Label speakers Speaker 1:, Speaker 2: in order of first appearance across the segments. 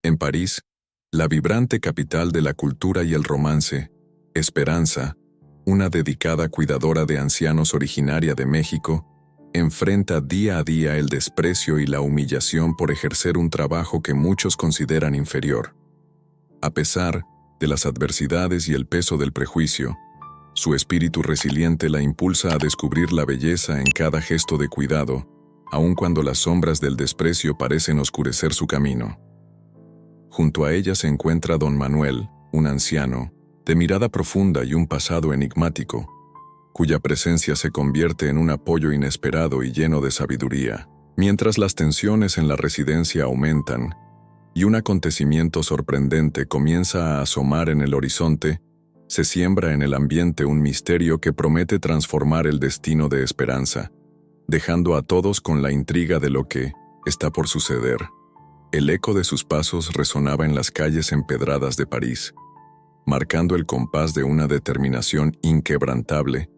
Speaker 1: En París, la vibrante capital de la cultura y el romance, Esperanza, una dedicada cuidadora de ancianos originaria de México, enfrenta día a día el desprecio y la humillación por ejercer un trabajo que muchos consideran inferior. A pesar de las adversidades y el peso del prejuicio, su espíritu resiliente la impulsa a descubrir la belleza en cada gesto de cuidado, aun cuando las sombras del desprecio parecen oscurecer su camino. Junto a ella se encuentra don Manuel, un anciano, de mirada profunda y un pasado enigmático, cuya presencia se convierte en un apoyo inesperado y lleno de sabiduría. Mientras las tensiones en la residencia aumentan y un acontecimiento sorprendente comienza a asomar en el horizonte, se siembra en el ambiente un misterio que promete transformar el destino de Esperanza, dejando a todos con la intriga de lo que está por suceder. El eco de sus pasos resonaba en las calles empedradas de París, marcando el compás de una determinación inquebrantable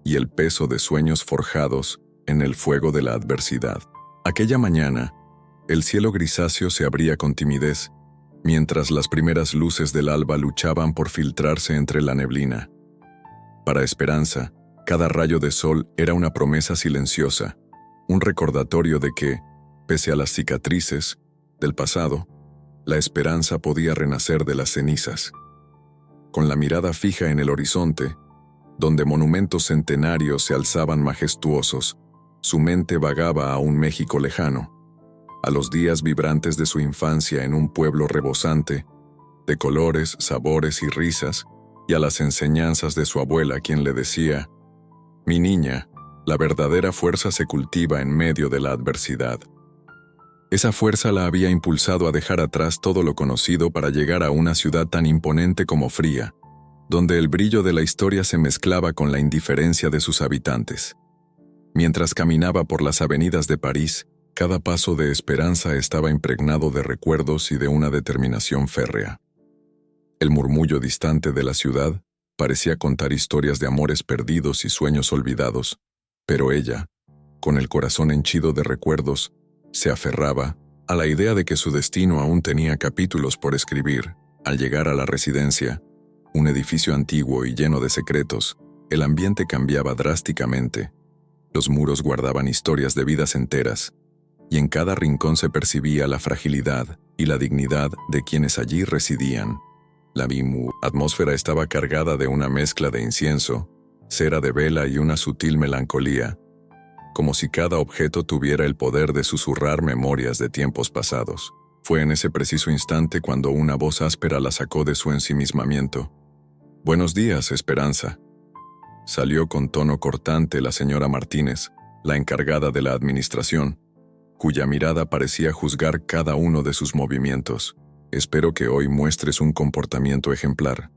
Speaker 1: y el peso de sueños forjados en el fuego de la adversidad. Aquella mañana, el cielo grisáceo se abría con timidez, mientras las primeras luces del alba luchaban por filtrarse entre la neblina. Para Esperanza, cada rayo de sol era una promesa silenciosa, un recordatorio de que, pese a las cicatrices del pasado, la esperanza podía renacer de las cenizas. Con la mirada fija en el horizonte, donde monumentos centenarios se alzaban majestuosos, su mente vagaba a un México lejano, a los días vibrantes de su infancia en un pueblo rebosante, de colores, sabores y risas, y a las enseñanzas de su abuela, quien le decía: «Mi niña, la verdadera fuerza se cultiva en medio de la adversidad». Esa fuerza la había impulsado a dejar atrás todo lo conocido para llegar a una ciudad tan imponente como fría, donde el brillo de la historia se mezclaba con la indiferencia de sus habitantes. Mientras caminaba por las avenidas de París, cada paso de Esperanza estaba impregnado de recuerdos y de una determinación férrea. El murmullo distante de la ciudad parecía contar historias de amores perdidos y sueños olvidados, pero ella, con el corazón henchido de recuerdos, se aferraba a la idea de que su destino aún tenía capítulos por escribir. Al llegar a la residencia, un edificio antiguo y lleno de secretos, el ambiente cambiaba drásticamente. Los muros guardaban historias de vidas enteras, y en cada rincón se percibía la fragilidad y la dignidad de quienes allí residían. La atmósfera estaba cargada de una mezcla de incienso, cera de vela y una sutil melancolía, como si cada objeto tuviera el poder de susurrar memorias de tiempos pasados. Fue en ese preciso instante cuando una voz áspera la sacó de su ensimismamiento. «Buenos días, Esperanza». Salió con tono cortante la señora Martínez, la encargada de la administración, cuya mirada parecía juzgar cada uno de sus movimientos. «Espero que hoy muestres un comportamiento ejemplar.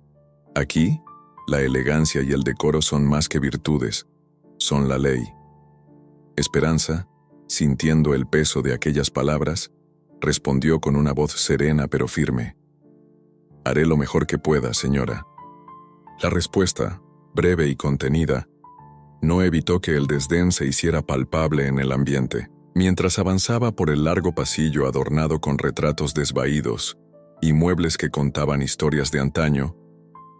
Speaker 1: Aquí, la elegancia y el decoro son más que virtudes, son la ley». Esperanza, sintiendo el peso de aquellas palabras, respondió con una voz serena pero firme: «Haré lo mejor que pueda, señora». La respuesta, breve y contenida, no evitó que el desdén se hiciera palpable en el ambiente. Mientras avanzaba por el largo pasillo adornado con retratos desvaídos y muebles que contaban historias de antaño,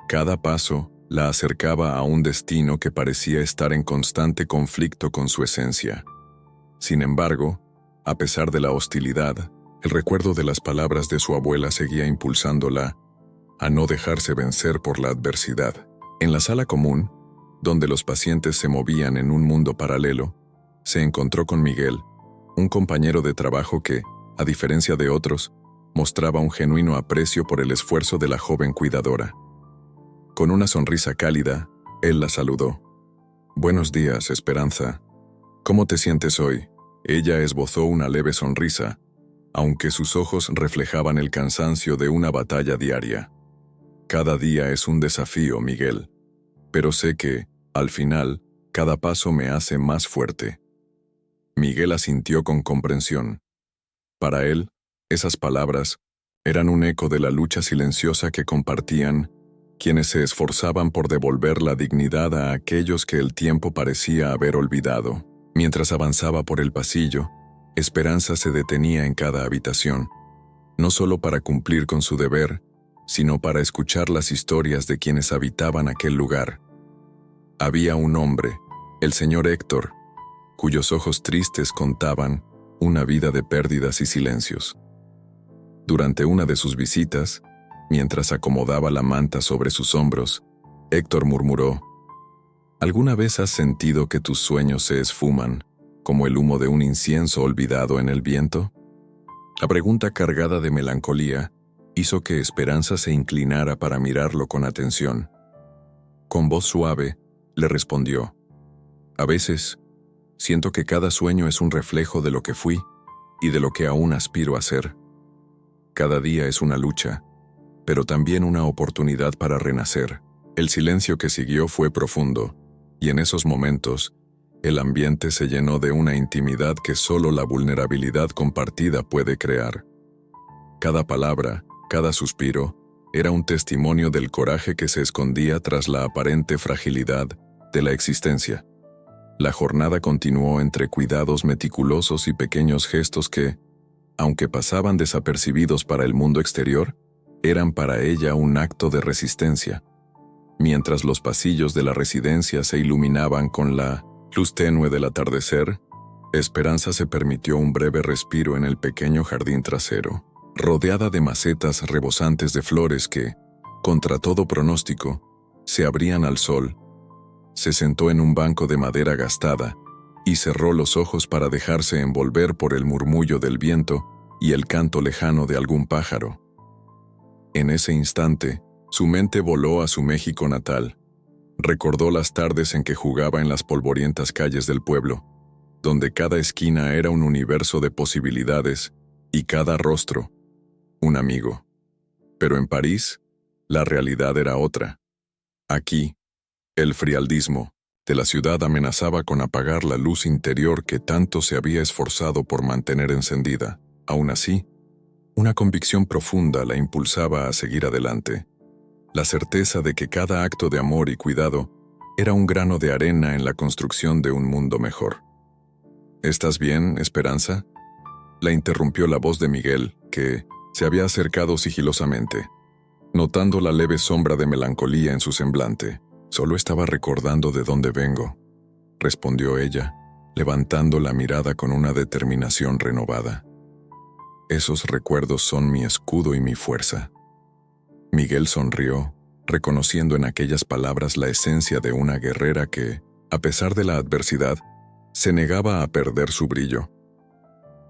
Speaker 1: cada paso la acercaba a un destino que parecía estar en constante conflicto con su esencia. Sin embargo, a pesar de la hostilidad, el recuerdo de las palabras de su abuela seguía impulsándola a no dejarse vencer por la adversidad. En la sala común, donde los pacientes se movían en un mundo paralelo, se encontró con Miguel, un compañero de trabajo que, a diferencia de otros, mostraba un genuino aprecio por el esfuerzo de la joven cuidadora. Con una sonrisa cálida, él la saludó. «Buenos días, Esperanza. ¿Cómo te sientes hoy?». Ella esbozó una leve sonrisa, aunque sus ojos reflejaban el cansancio de una batalla diaria. «Cada día es un desafío, Miguel. Pero sé que, al final, cada paso me hace más fuerte». Miguel asintió con comprensión. Para él, esas palabras eran un eco de la lucha silenciosa que compartían quienes se esforzaban por devolver la dignidad a aquellos que el tiempo parecía haber olvidado. Mientras avanzaba por el pasillo, Esperanza se detenía en cada habitación, no solo para cumplir con su deber, sino para escuchar las historias de quienes habitaban aquel lugar. Había un hombre, el señor Héctor, cuyos ojos tristes contaban una vida de pérdidas y silencios. Durante una de sus visitas, mientras acomodaba la manta sobre sus hombros, Héctor murmuró: ¿Alguna vez has sentido que tus sueños se esfuman, como el humo de un incienso olvidado en el viento? La pregunta, cargada de melancolía, hizo que Esperanza se inclinara para mirarlo con atención. Con voz suave, le respondió: a veces, siento que cada sueño es un reflejo de lo que fui y de lo que aún aspiro a ser. Cada día es una lucha, pero también una oportunidad para renacer. El silencio que siguió fue profundo, y en esos momentos, el ambiente se llenó de una intimidad que solo la vulnerabilidad compartida puede crear. Cada palabra, cada suspiro, era un testimonio del coraje que se escondía tras la aparente fragilidad de la existencia. La jornada continuó entre cuidados meticulosos y pequeños gestos que, aunque pasaban desapercibidos para el mundo exterior, eran para ella un acto de resistencia. Mientras los pasillos de la residencia se iluminaban con la luz tenue del atardecer, Esperanza se permitió un breve respiro en el pequeño jardín trasero, rodeada de macetas rebosantes de flores que, contra todo pronóstico, se abrían al sol. Se sentó en un banco de madera gastada y cerró los ojos para dejarse envolver por el murmullo del viento y el canto lejano de algún pájaro. En ese instante, su mente voló a su México natal. Recordó las tardes en que jugaba en las polvorientas calles del pueblo, donde cada esquina era un universo de posibilidades y cada rostro, un amigo. Pero en París, la realidad era otra. Aquí, el frialdismo de la ciudad amenazaba con apagar la luz interior que tanto se había esforzado por mantener encendida. Aún así, una convicción profunda la impulsaba a seguir adelante. La certeza de que cada acto de amor y cuidado era un grano de arena en la construcción de un mundo mejor. ¿Estás bien, Esperanza?, la interrumpió la voz de Miguel, que se había acercado sigilosamente. Notando la leve sombra de melancolía en su semblante, solo estaba recordando de dónde vengo, respondió ella, levantando la mirada con una determinación renovada. Esos recuerdos son mi escudo y mi fuerza. Miguel sonrió, reconociendo en aquellas palabras la esencia de una guerrera que, a pesar de la adversidad, se negaba a perder su brillo.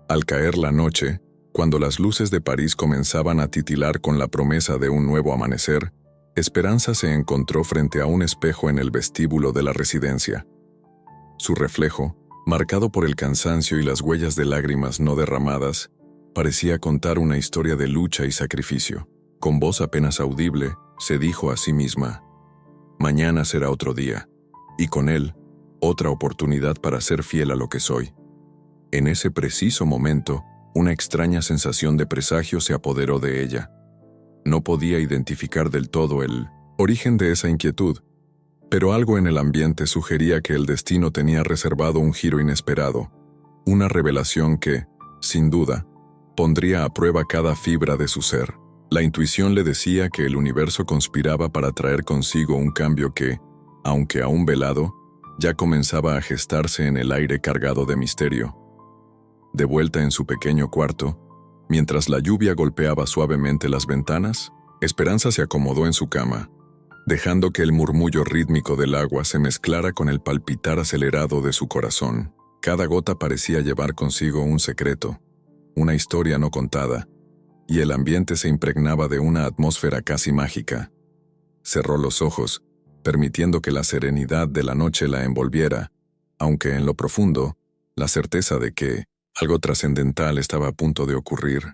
Speaker 1: Al caer la noche, cuando las luces de París comenzaban a titilar con la promesa de un nuevo amanecer, Esperanza se encontró frente a un espejo en el vestíbulo de la residencia. Su reflejo, marcado por el cansancio y las huellas de lágrimas no derramadas, parecía contar una historia de lucha y sacrificio. Con voz apenas audible, se dijo a sí misma: mañana será otro día, y con él, otra oportunidad para ser fiel a lo que soy. En ese preciso momento, una extraña sensación de presagio se apoderó de ella. No podía identificar del todo el origen de esa inquietud, pero algo en el ambiente sugería que el destino tenía reservado un giro inesperado, una revelación que, sin duda, pondría a prueba cada fibra de su ser. La intuición le decía que el universo conspiraba para traer consigo un cambio que, aunque aún velado, ya comenzaba a gestarse en el aire cargado de misterio. De vuelta en su pequeño cuarto, mientras la lluvia golpeaba suavemente las ventanas, Esperanza se acomodó en su cama, dejando que el murmullo rítmico del agua se mezclara con el palpitar acelerado de su corazón. Cada gota parecía llevar consigo un secreto, una historia no contada, y el ambiente se impregnaba de una atmósfera casi mágica. Cerró los ojos, permitiendo que la serenidad de la noche la envolviera, aunque en lo profundo, la certeza de que algo trascendental estaba a punto de ocurrir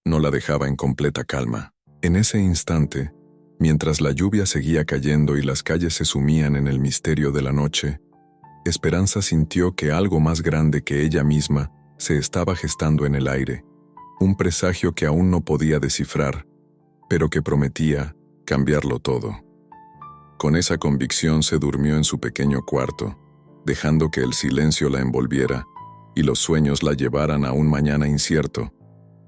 Speaker 1: no la dejaba en completa calma. En ese instante, mientras la lluvia seguía cayendo y las calles se sumían en el misterio de la noche, Esperanza sintió que algo más grande que ella misma se estaba gestando en el aire, un presagio que aún no podía descifrar, pero que prometía cambiarlo todo. Con esa convicción se durmió en su pequeño cuarto, dejando que el silencio la envolviera y los sueños la llevaran a un mañana incierto,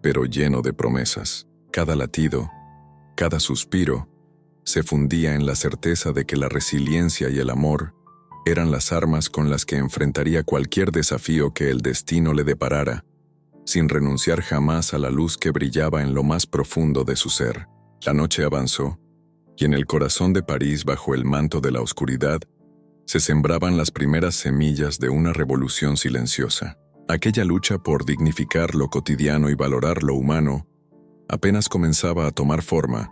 Speaker 1: pero lleno de promesas. Cada latido, cada suspiro, se fundía en la certeza de que la resiliencia y el amor eran las armas con las que enfrentaría cualquier desafío que el destino le deparara, sin renunciar jamás a la luz que brillaba en lo más profundo de su ser. La noche avanzó, y en el corazón de París, bajo el manto de la oscuridad, se sembraban las primeras semillas de una revolución silenciosa. Aquella lucha por dignificar lo cotidiano y valorar lo humano apenas comenzaba a tomar forma,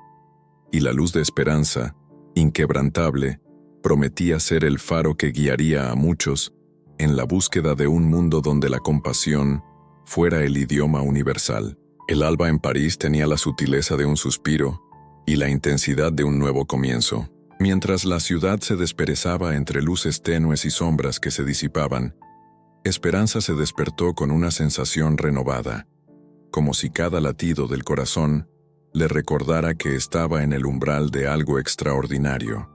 Speaker 1: y la luz de esperanza, inquebrantable, prometía ser el faro que guiaría a muchos en la búsqueda de un mundo donde la compasión fuera el idioma universal. El alba en París tenía la sutileza de un suspiro y la intensidad de un nuevo comienzo. Mientras la ciudad se desperezaba entre luces tenues y sombras que se disipaban, Esperanza se despertó con una sensación renovada, como si cada latido del corazón le recordara que estaba en el umbral de algo extraordinario.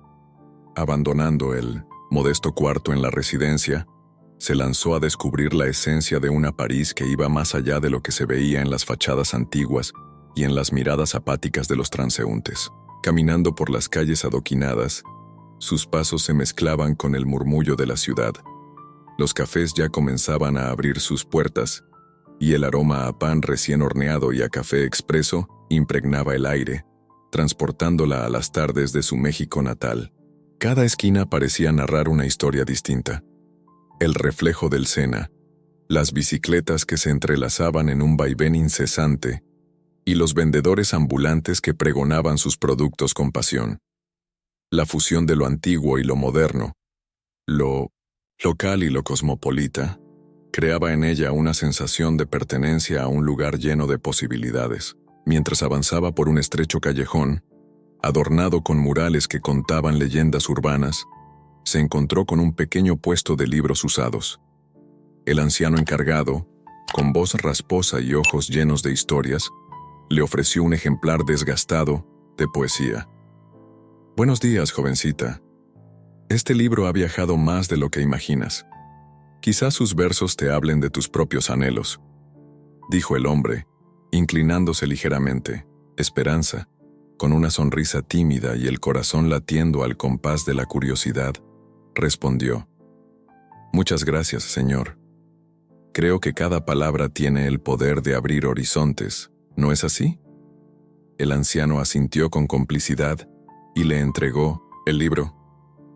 Speaker 1: Abandonando el modesto cuarto en la residencia, se lanzó a descubrir la esencia de una París que iba más allá de lo que se veía en las fachadas antiguas y en las miradas apáticas de los transeúntes. Caminando por las calles adoquinadas, sus pasos se mezclaban con el murmullo de la ciudad. Los cafés ya comenzaban a abrir sus puertas, y el aroma a pan recién horneado y a café expreso impregnaba el aire, transportándola a las tardes de su México natal. Cada esquina parecía narrar una historia distinta. El reflejo del Sena, las bicicletas que se entrelazaban en un vaivén incesante, y los vendedores ambulantes que pregonaban sus productos con pasión. La fusión de lo antiguo y lo moderno, lo local y lo cosmopolita, creaba en ella una sensación de pertenencia a un lugar lleno de posibilidades. Mientras avanzaba por un estrecho callejón, adornado con murales que contaban leyendas urbanas, se encontró con un pequeño puesto de libros usados. El anciano encargado, con voz rasposa y ojos llenos de historias, le ofreció un ejemplar desgastado de poesía. «Buenos días, jovencita. Este libro ha viajado más de lo que imaginas. Quizás sus versos te hablen de tus propios anhelos», dijo el hombre, inclinándose ligeramente. Esperanza, con una sonrisa tímida y el corazón latiendo al compás de la curiosidad, respondió: «Muchas gracias, señor. Creo que cada palabra tiene el poder de abrir horizontes, ¿no es así?». El anciano asintió con complicidad y le entregó el libro,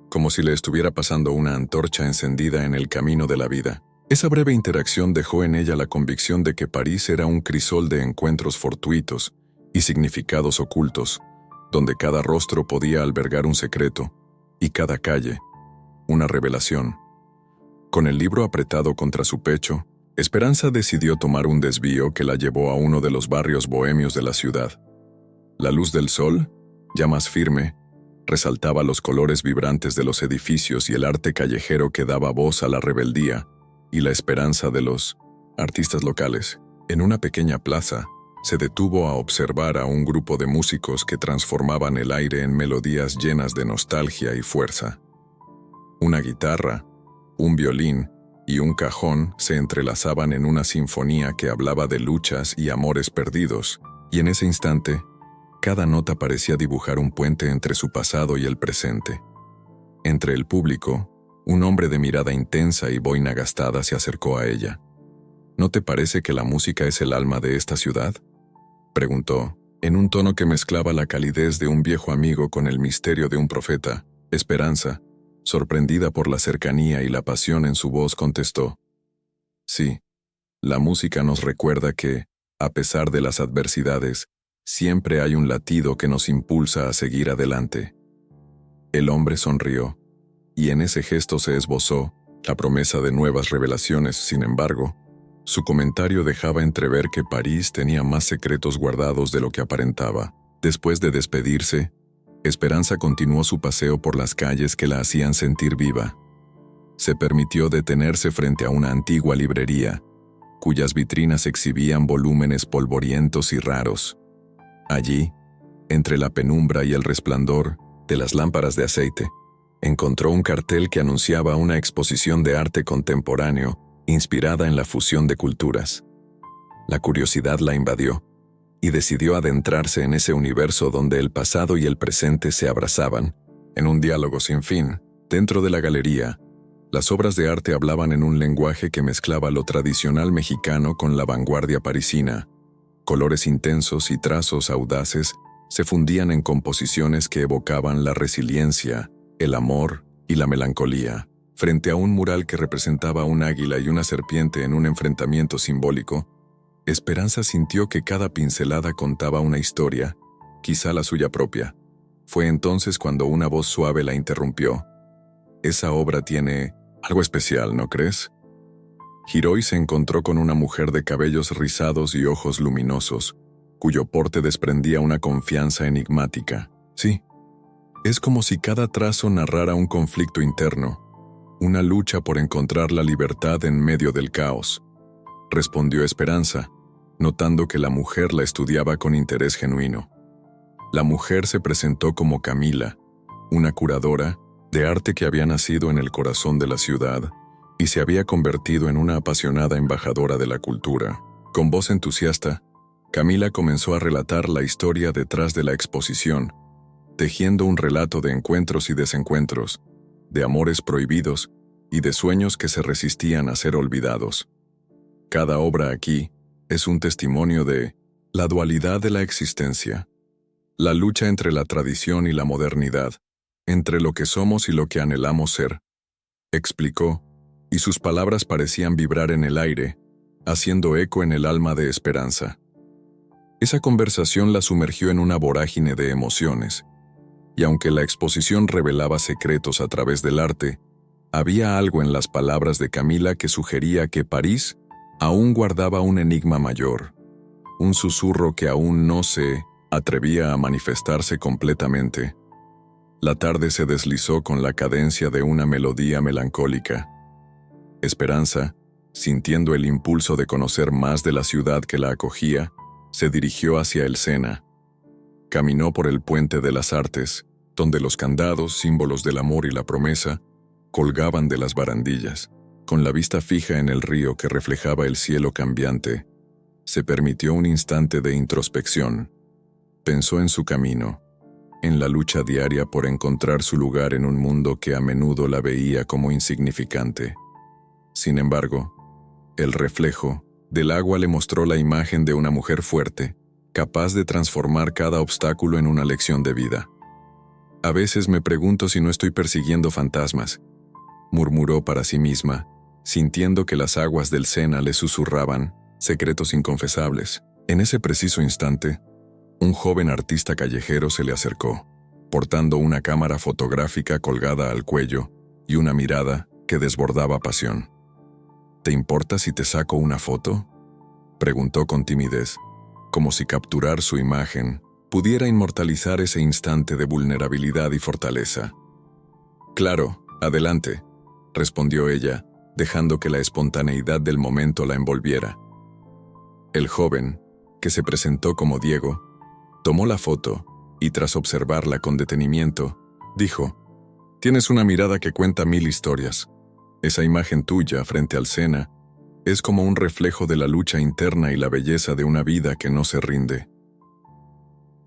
Speaker 1: como si le estuviera pasando una antorcha encendida en el camino de la vida. Esa breve interacción dejó en ella la convicción de que París era un crisol de encuentros fortuitos y significados ocultos, donde cada rostro podía albergar un secreto, y cada calle, una revelación. Con el libro apretado contra su pecho, Esperanza decidió tomar un desvío que la llevó a uno de los barrios bohemios de la ciudad. La luz del sol, ya más firme, resaltaba los colores vibrantes de los edificios y el arte callejero que daba voz a la rebeldía y la esperanza de los artistas locales. En una pequeña plaza, se detuvo a observar a un grupo de músicos que transformaban el aire en melodías llenas de nostalgia y fuerza. Una guitarra, un violín y un cajón se entrelazaban en una sinfonía que hablaba de luchas y amores perdidos, y en ese instante, cada nota parecía dibujar un puente entre su pasado y el presente. Entre el público, un hombre de mirada intensa y boina gastada se acercó a ella. «¿No te parece que la música es el alma de esta ciudad?», preguntó, en un tono que mezclaba la calidez de un viejo amigo con el misterio de un profeta. Esperanza, sorprendida por la cercanía y la pasión en su voz, contestó: «Sí, la música nos recuerda que, a pesar de las adversidades, siempre hay un latido que nos impulsa a seguir adelante». El hombre sonrió, y en ese gesto se esbozó la promesa de nuevas revelaciones. Sin embargo, su comentario dejaba entrever que París tenía más secretos guardados de lo que aparentaba. Después de despedirse, Esperanza continuó su paseo por las calles que la hacían sentir viva. Se permitió detenerse frente a una antigua librería, cuyas vitrinas exhibían volúmenes polvorientos y raros. Allí, entre la penumbra y el resplandor de las lámparas de aceite, encontró un cartel que anunciaba una exposición de arte contemporáneo inspirada en la fusión de culturas. La curiosidad la invadió, y decidió adentrarse en ese universo donde el pasado y el presente se abrazaban, en un diálogo sin fin. Dentro de la galería, las obras de arte hablaban en un lenguaje que mezclaba lo tradicional mexicano con la vanguardia parisina. Colores intensos y trazos audaces se fundían en composiciones que evocaban la resiliencia, el amor y la melancolía. Frente a un mural que representaba un águila y una serpiente en un enfrentamiento simbólico, Esperanza sintió que cada pincelada contaba una historia, quizá la suya propia. Fue entonces cuando una voz suave la interrumpió. «Esa obra tiene algo especial, ¿no crees?». Giró y se encontró con una mujer de cabellos rizados y ojos luminosos, cuyo porte desprendía una confianza enigmática. «Sí, es como si cada trazo narrara un conflicto interno, una lucha por encontrar la libertad en medio del caos», respondió Esperanza, notando que la mujer la estudiaba con interés genuino. La mujer se presentó como Camila, una curadora de arte que había nacido en el corazón de la ciudad y se había convertido en una apasionada embajadora de la cultura. Con voz entusiasta, Camila comenzó a relatar la historia detrás de la exposición, tejiendo un relato de encuentros y desencuentros, de amores prohibidos y de sueños que se resistían a ser olvidados. Cada obra aquí es un testimonio de la dualidad de la existencia, la lucha entre la tradición y la modernidad, entre lo que somos y lo que anhelamos ser, explicó, y sus palabras parecían vibrar en el aire, haciendo eco en el alma de Esperanza. Esa conversación la sumergió en una vorágine de emociones, y aunque la exposición revelaba secretos a través del arte, había algo en las palabras de Camila que sugería que París aún guardaba un enigma mayor, un susurro que aún no se atrevía a manifestarse completamente. La tarde se deslizó con la cadencia de una melodía melancólica. Esperanza, sintiendo el impulso de conocer más de la ciudad que la acogía, se dirigió hacia el Sena. Caminó por el Puente de las Artes, donde los candados, símbolos del amor y la promesa, colgaban de las barandillas. Con la vista fija en el río que reflejaba el cielo cambiante, se permitió un instante de introspección. Pensó en su camino, en la lucha diaria por encontrar su lugar en un mundo que a menudo la veía como insignificante. Sin embargo, el reflejo del agua le mostró la imagen de una mujer fuerte, capaz de transformar cada obstáculo en una lección de vida. «A veces me pregunto si no estoy persiguiendo fantasmas», murmuró para sí misma, sintiendo que las aguas del Sena le susurraban secretos inconfesables. En ese preciso instante, un joven artista callejero se le acercó, portando una cámara fotográfica colgada al cuello y una mirada que desbordaba pasión. «¿Te importa si te saco una foto?», preguntó con timidez, como si capturar su imagen pudiera inmortalizar ese instante de vulnerabilidad y fortaleza. «Claro, adelante», respondió ella, dejando que la espontaneidad del momento la envolviera. El joven, que se presentó como Diego, tomó la foto y tras observarla con detenimiento, dijo: «Tienes una mirada que cuenta 1000 historias. Esa imagen tuya frente al Sena es como un reflejo de la lucha interna y la belleza de una vida que no se rinde».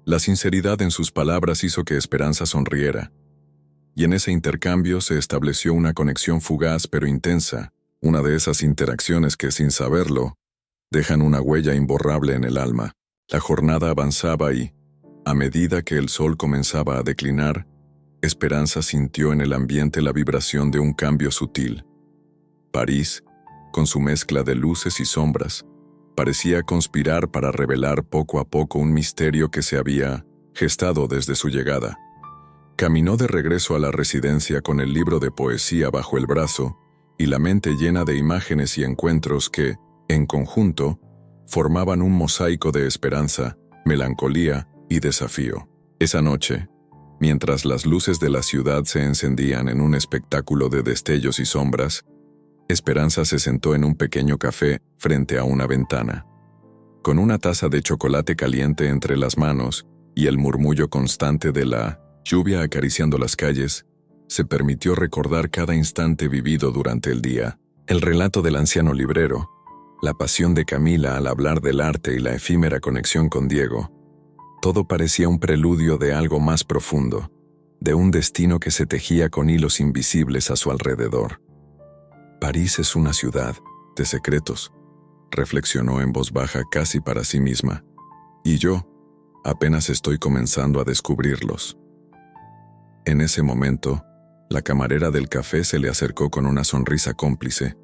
Speaker 1: La sinceridad en sus palabras hizo que Esperanza sonriera, y en ese intercambio se estableció una conexión fugaz pero intensa, una de esas interacciones que, sin saberlo, dejan una huella imborrable en el alma. La jornada avanzaba y, a medida que el sol comenzaba a declinar, Esperanza sintió en el ambiente la vibración de un cambio sutil. París, con su mezcla de luces y sombras, parecía conspirar para revelar poco a poco un misterio que se había gestado desde su llegada. Caminó de regreso a la residencia con el libro de poesía bajo el brazo y la mente llena de imágenes y encuentros que, en conjunto, formaban un mosaico de esperanza, melancolía y desafío. Esa noche, mientras las luces de la ciudad se encendían en un espectáculo de destellos y sombras, Esperanza se sentó en un pequeño café frente a una ventana. Con una taza de chocolate caliente entre las manos y el murmullo constante de la lluvia acariciando las calles, se permitió recordar cada instante vivido durante el día. El relato del anciano librero, La pasión de Camila al hablar del arte y la efímera conexión con Diego, todo parecía un preludio de algo más profundo, de un destino que se tejía con hilos invisibles a su alrededor. París es una ciudad de secretos, reflexionó en voz baja casi para sí misma, y yo apenas estoy comenzando a descubrirlos. En ese momento, la camarera del café se le acercó con una sonrisa cómplice,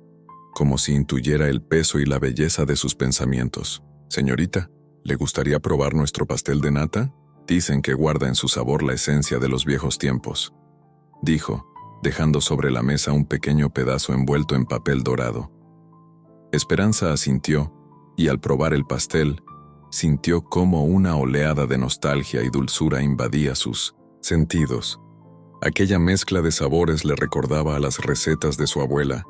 Speaker 1: como si intuyera el peso y la belleza de sus pensamientos. «Señorita, ¿le gustaría probar nuestro pastel de nata? Dicen que guarda en su sabor la esencia de los viejos tiempos», dijo, dejando sobre la mesa un pequeño pedazo envuelto en papel dorado. Esperanza asintió, y al probar el pastel, sintió cómo una oleada de nostalgia y dulzura invadía sus sentidos. Aquella mezcla de sabores le recordaba a las recetas de su abuela,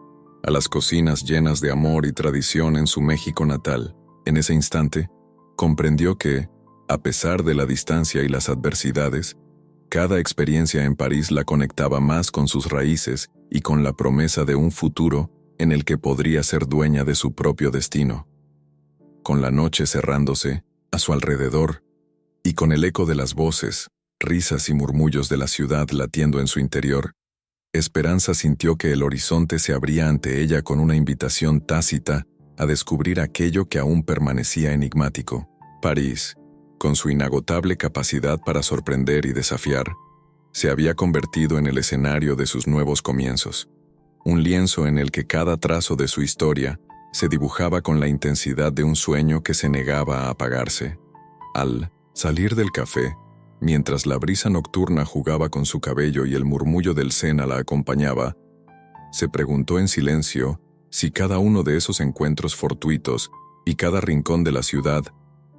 Speaker 1: a las cocinas llenas de amor y tradición en su México natal. En ese instante, comprendió que, a pesar de la distancia y las adversidades, cada experiencia en París la conectaba más con sus raíces y con la promesa de un futuro en el que podría ser dueña de su propio destino. Con la noche cerrándose a su alrededor y con el eco de las voces, risas y murmullos de la ciudad latiendo en su interior, Esperanza sintió que el horizonte se abría ante ella con una invitación tácita a descubrir aquello que aún permanecía enigmático. París, con su inagotable capacidad para sorprender y desafiar, se había convertido en el escenario de sus nuevos comienzos, un lienzo en el que cada trazo de su historia se dibujaba con la intensidad de un sueño que se negaba a apagarse. Al salir del café, mientras la brisa nocturna jugaba con su cabello y el murmullo del Sena la acompañaba, se preguntó en silencio si cada uno de esos encuentros fortuitos y cada rincón de la ciudad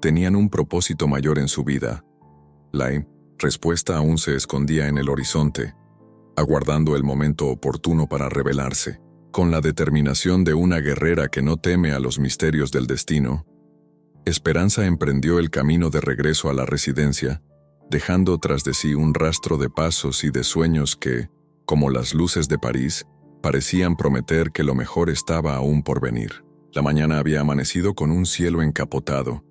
Speaker 1: tenían un propósito mayor en su vida. La respuesta aún se escondía en el horizonte, aguardando el momento oportuno para revelarse. Con la determinación de una guerrera que no teme a los misterios del destino, Esperanza emprendió el camino de regreso a la residencia, dejando tras de sí un rastro de pasos y de sueños que, como las luces de París, parecían prometer que lo mejor estaba aún por venir. La mañana había amanecido con un cielo encapotado,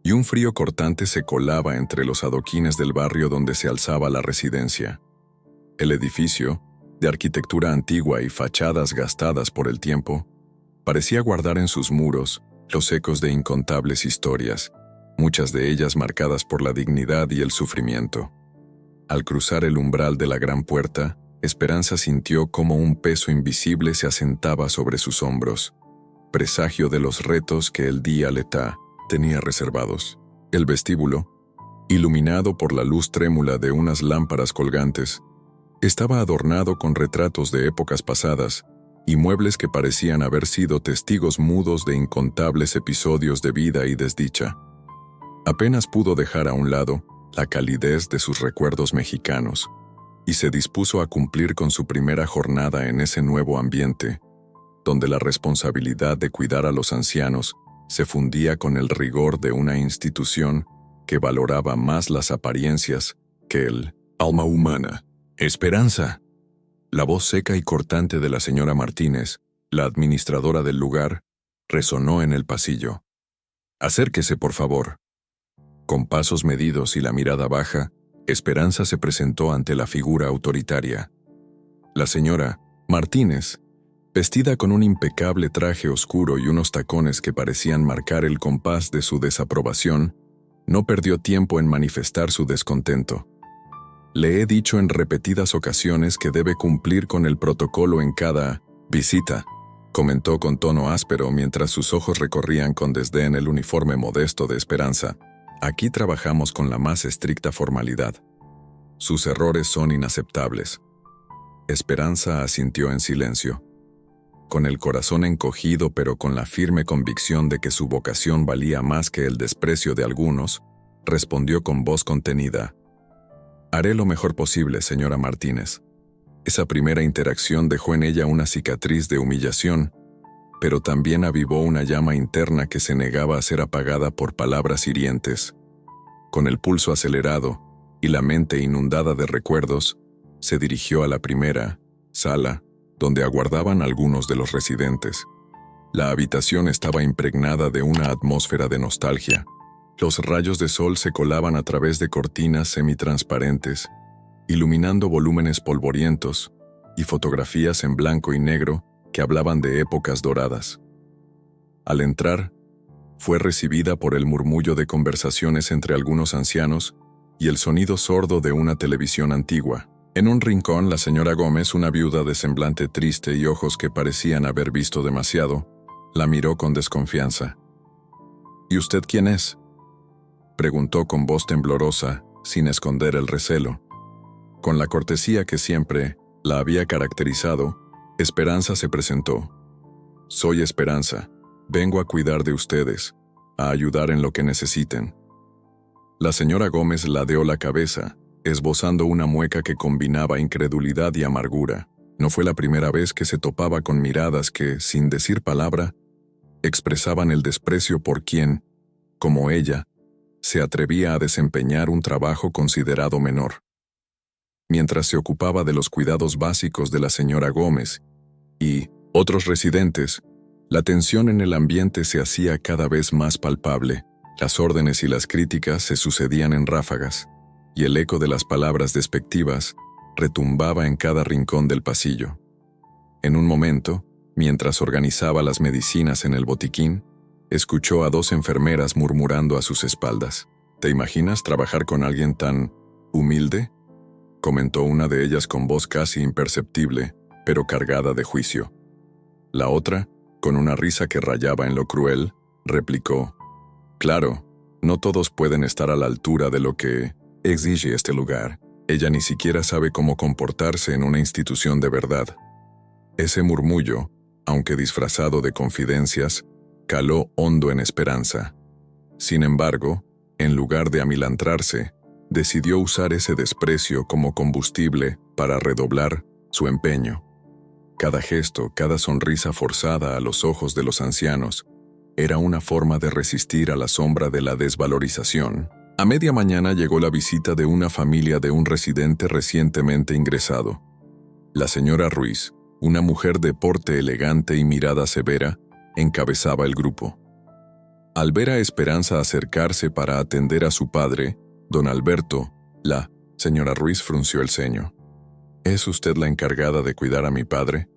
Speaker 1: y un frío cortante se colaba entre los adoquines del barrio donde se alzaba la residencia. El edificio, de arquitectura antigua y fachadas gastadas por el tiempo, parecía guardar en sus muros los ecos de incontables historias, muchas de ellas marcadas por la dignidad y el sufrimiento. Al cruzar el umbral de la gran puerta, Esperanza sintió cómo un peso invisible se asentaba sobre sus hombros, presagio de los retos que el día letá tenía reservados. El vestíbulo, iluminado por la luz trémula de unas lámparas colgantes, estaba adornado con retratos de épocas pasadas y muebles que parecían haber sido testigos mudos de incontables episodios de vida y desdicha. Apenas pudo dejar a un lado la calidez de sus recuerdos mexicanos y se dispuso a cumplir con su primera jornada en ese nuevo ambiente, donde la responsabilidad de cuidar a los ancianos se fundía con el rigor de una institución que valoraba más las apariencias que el alma humana. «Esperanza». La voz seca y cortante de la señora Martínez, la administradora del lugar, resonó en el pasillo. «Acérquese, por favor». Con pasos medidos y la mirada baja, Esperanza se presentó ante la figura autoritaria. La señora Martínez, vestida con un impecable traje oscuro y unos tacones que parecían marcar el compás de su desaprobación, no perdió tiempo en manifestar su descontento. «Le he dicho en repetidas ocasiones que debe cumplir con el protocolo en cada visita», comentó con tono áspero mientras sus ojos recorrían con desdén el uniforme modesto de Esperanza. «Aquí trabajamos con la más estricta formalidad. Sus errores son inaceptables». Esperanza asintió en silencio. Con el corazón encogido pero con la firme convicción de que su vocación valía más que el desprecio de algunos, respondió con voz contenida: «Haré lo mejor posible, señora Martínez». Esa primera interacción dejó en ella una cicatriz de humillación, pero también avivó una llama interna que se negaba a ser apagada por palabras hirientes. Con el pulso acelerado y la mente inundada de recuerdos, se dirigió a la primera sala, donde aguardaban algunos de los residentes. La habitación estaba impregnada de una atmósfera de nostalgia. Los rayos de sol se colaban a través de cortinas semitransparentes, iluminando volúmenes polvorientos y fotografías en blanco y negro que hablaban de épocas doradas. Al entrar, fue recibida por el murmullo de conversaciones entre algunos ancianos y el sonido sordo de una televisión antigua. En un rincón, la señora Gómez, una viuda de semblante triste y ojos que parecían haber visto demasiado, la miró con desconfianza. ¿Y usted quién es?, preguntó con voz temblorosa, sin esconder el recelo. Con la cortesía que siempre la había caracterizado, Esperanza se presentó. Soy Esperanza. Vengo a cuidar de ustedes, a ayudar en lo que necesiten. La señora Gómez ladeó la cabeza, esbozando una mueca que combinaba incredulidad y amargura. No fue la primera vez que se topaba con miradas que, sin decir palabra, expresaban el desprecio por quien, como ella, se atrevía a desempeñar un trabajo considerado menor. Mientras se ocupaba de los cuidados básicos de la señora Gómez y otros residentes, la tensión en el ambiente se hacía cada vez más palpable. Las órdenes y las críticas se sucedían en ráfagas, y el eco de las palabras despectivas retumbaba en cada rincón del pasillo. En un momento, mientras organizaba las medicinas en el botiquín, escuchó a 2 enfermeras murmurando a sus espaldas. ¿Te imaginas trabajar con alguien tan humilde?, comentó una de ellas con voz casi imperceptible, pero cargada de juicio. La otra, con una risa que rayaba en lo cruel, replicó: «Claro, no todos pueden estar a la altura de lo que exige este lugar. Ella ni siquiera sabe cómo comportarse en una institución de verdad». Ese murmullo, aunque disfrazado de confidencias, caló hondo en Esperanza. Sin embargo, en lugar de amilantrarse, decidió usar ese desprecio como combustible para redoblar su empeño. Cada gesto, cada sonrisa forzada a los ojos de los ancianos, era una forma de resistir a la sombra de la desvalorización. A media mañana llegó la visita de una familia de un residente recientemente ingresado. La señora Ruiz, una mujer de porte elegante y mirada severa, encabezaba el grupo. Al ver a Esperanza acercarse para atender a su padre, don Alberto, la señora Ruiz frunció el ceño. ¿Es usted la encargada de cuidar a mi padre?,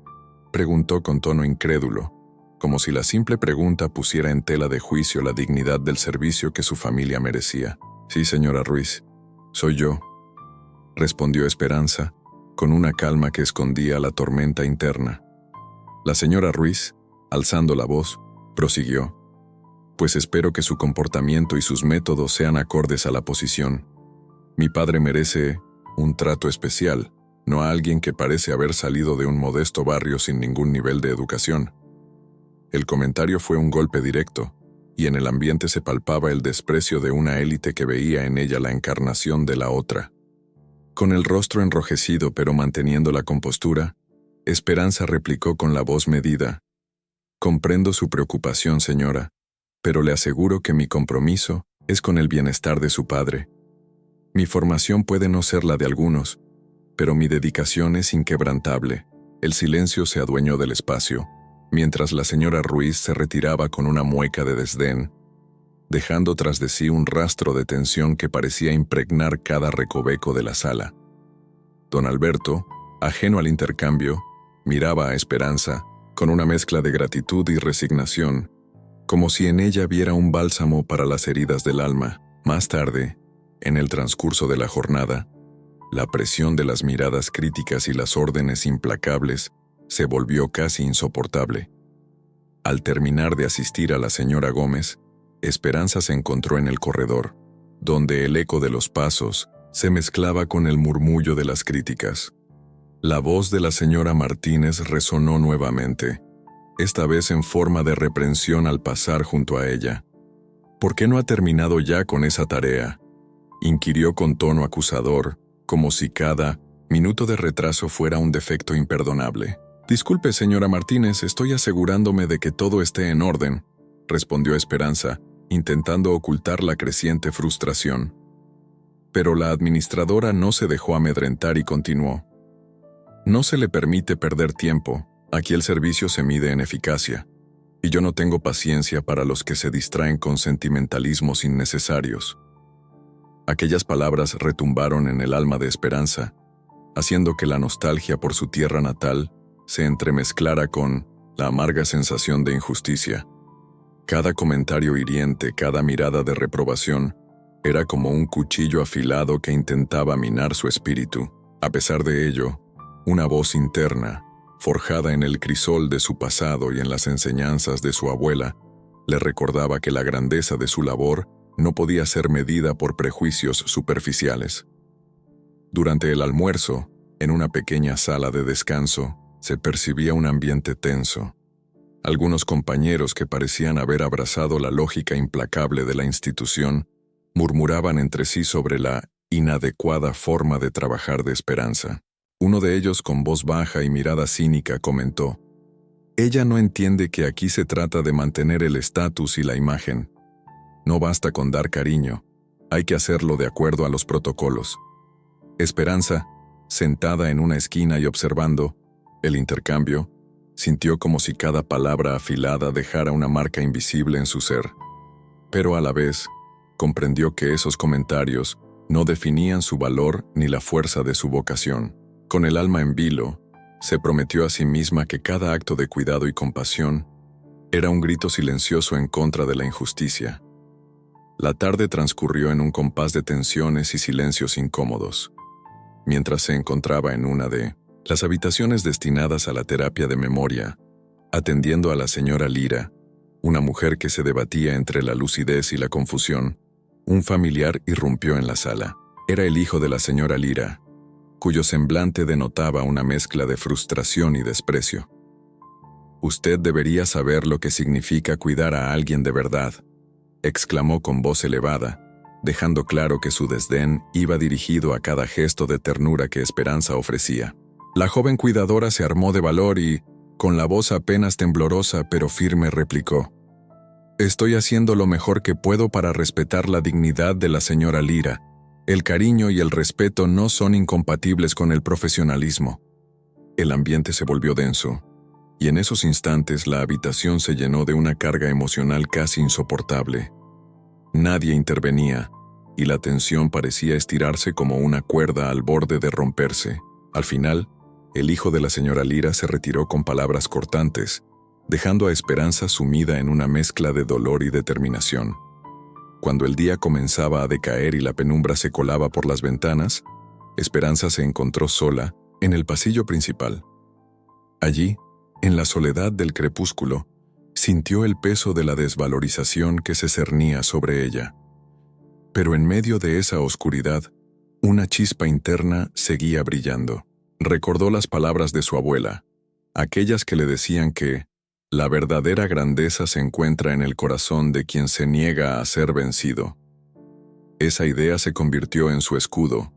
Speaker 1: preguntó con tono incrédulo, como si la simple pregunta pusiera en tela de juicio la dignidad del servicio que su familia merecía. «Sí, señora Ruiz, soy yo», respondió Esperanza, con una calma que escondía la tormenta interna. La señora Ruiz, alzando la voz, prosiguió: «Pues espero que su comportamiento y sus métodos sean acordes a la posición. Mi padre merece un trato especial, no a alguien que parece haber salido de un modesto barrio sin ningún nivel de educación». El comentario fue un golpe directo, y en el ambiente se palpaba el desprecio de una élite que veía en ella la encarnación de la otra. Con el rostro enrojecido pero manteniendo la compostura, Esperanza replicó con la voz medida: «Comprendo su preocupación, señora, pero le aseguro que mi compromiso es con el bienestar de su padre. Mi formación puede no ser la de algunos, pero mi dedicación es inquebrantable». El silencio se adueñó del espacio, mientras la señora Ruiz se retiraba con una mueca de desdén, dejando tras de sí un rastro de tensión que parecía impregnar cada recoveco de la sala. Don Alberto, ajeno al intercambio, miraba a Esperanza con una mezcla de gratitud y resignación, como si en ella viera un bálsamo para las heridas del alma. Más tarde, en el transcurso de la jornada, la presión de las miradas críticas y las órdenes implacables se volvió casi insoportable. Al terminar de asistir a la señora Gómez, Esperanza se encontró en el corredor, donde el eco de los pasos se mezclaba con el murmullo de las críticas. La voz de la señora Martínez resonó nuevamente, esta vez en forma de reprensión al pasar junto a ella. «¿Por qué no ha terminado ya con esa tarea?», inquirió con tono acusador, como si cada minuto de retraso fuera un defecto imperdonable. «Disculpe, señora Martínez, estoy asegurándome de que todo esté en orden», respondió Esperanza, intentando ocultar la creciente frustración. Pero la administradora no se dejó amedrentar y continuó: «No se le permite perder tiempo, aquí el servicio se mide en eficacia. Y yo no tengo paciencia para los que se distraen con sentimentalismos innecesarios. Aquellas palabras retumbaron en el alma de Esperanza, haciendo que la nostalgia por su tierra natal se entremezclara con la amarga sensación de injusticia. Cada comentario hiriente, cada mirada de reprobación, era como un cuchillo afilado que intentaba minar su espíritu. A pesar de ello, una voz interna, forjada en el crisol de su pasado y en las enseñanzas de su abuela, le recordaba que la grandeza de su labor no podía ser medida por prejuicios superficiales. Durante el almuerzo, en una pequeña sala de descanso, se percibía un ambiente tenso. Algunos compañeros que parecían haber abrazado la lógica implacable de la institución murmuraban entre sí sobre la inadecuada forma de trabajar de Esperanza. Uno de ellos, con voz baja y mirada cínica, comentó: «Ella no entiende que aquí se trata de mantener el estatus y la imagen. No basta con dar cariño, hay que hacerlo de acuerdo a los protocolos». Esperanza, sentada en una esquina y observando el intercambio, sintió como si cada palabra afilada dejara una marca invisible en su ser. Pero a la vez, comprendió que esos comentarios no definían su valor ni la fuerza de su vocación. Con el alma en vilo, se prometió a sí misma que cada acto de cuidado y compasión era un grito silencioso en contra de la injusticia. La tarde transcurrió en un compás de tensiones y silencios incómodos. Mientras se encontraba en una de las habitaciones destinadas a la terapia de memoria, atendiendo a la señora Lira, una mujer que se debatía entre la lucidez y la confusión, un familiar irrumpió en la sala. Era el hijo de la señora Lira, cuyo semblante denotaba una mezcla de frustración y desprecio. «Usted debería saber lo que significa cuidar a alguien de verdad», exclamó con voz elevada, dejando claro que su desdén iba dirigido a cada gesto de ternura que Esperanza ofrecía. La joven cuidadora se armó de valor y, con la voz apenas temblorosa pero firme, replicó: «Estoy haciendo lo mejor que puedo para respetar la dignidad de la señora Lira. El cariño y el respeto no son incompatibles con el profesionalismo». El ambiente se volvió denso, y en esos instantes la habitación se llenó de una carga emocional casi insoportable. Nadie intervenía, y la tensión parecía estirarse como una cuerda al borde de romperse. Al final, el hijo de la señora Lira se retiró con palabras cortantes, dejando a Esperanza sumida en una mezcla de dolor y determinación. Cuando el día comenzaba a decaer y la penumbra se colaba por las ventanas, Esperanza se encontró sola en el pasillo principal. Allí, en la soledad del crepúsculo, sintió el peso de la desvalorización que se cernía sobre ella. Pero en medio de esa oscuridad, una chispa interna seguía brillando. Recordó las palabras de su abuela, aquellas que le decían que la verdadera grandeza se encuentra en el corazón de quien se niega a ser vencido. Esa idea se convirtió en su escudo,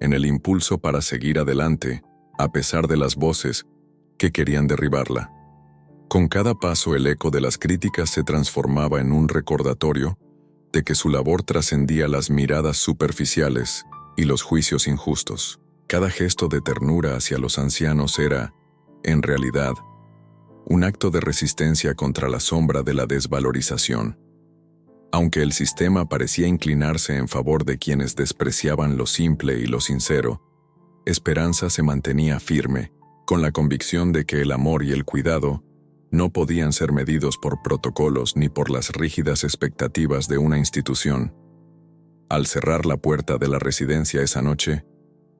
Speaker 1: en el impulso para seguir adelante, a pesar de las voces que querían derribarla. Con cada paso el eco de las críticas se transformaba en un recordatorio de que su labor trascendía las miradas superficiales y los juicios injustos. Cada gesto de ternura hacia los ancianos era, en realidad, un acto de resistencia contra la sombra de la desvalorización. Aunque el sistema parecía inclinarse en favor de quienes despreciaban lo simple y lo sincero, Esperanza se mantenía firme, con la convicción de que el amor y el cuidado no podían ser medidos por protocolos ni por las rígidas expectativas de una institución. Al cerrar la puerta de la residencia esa noche,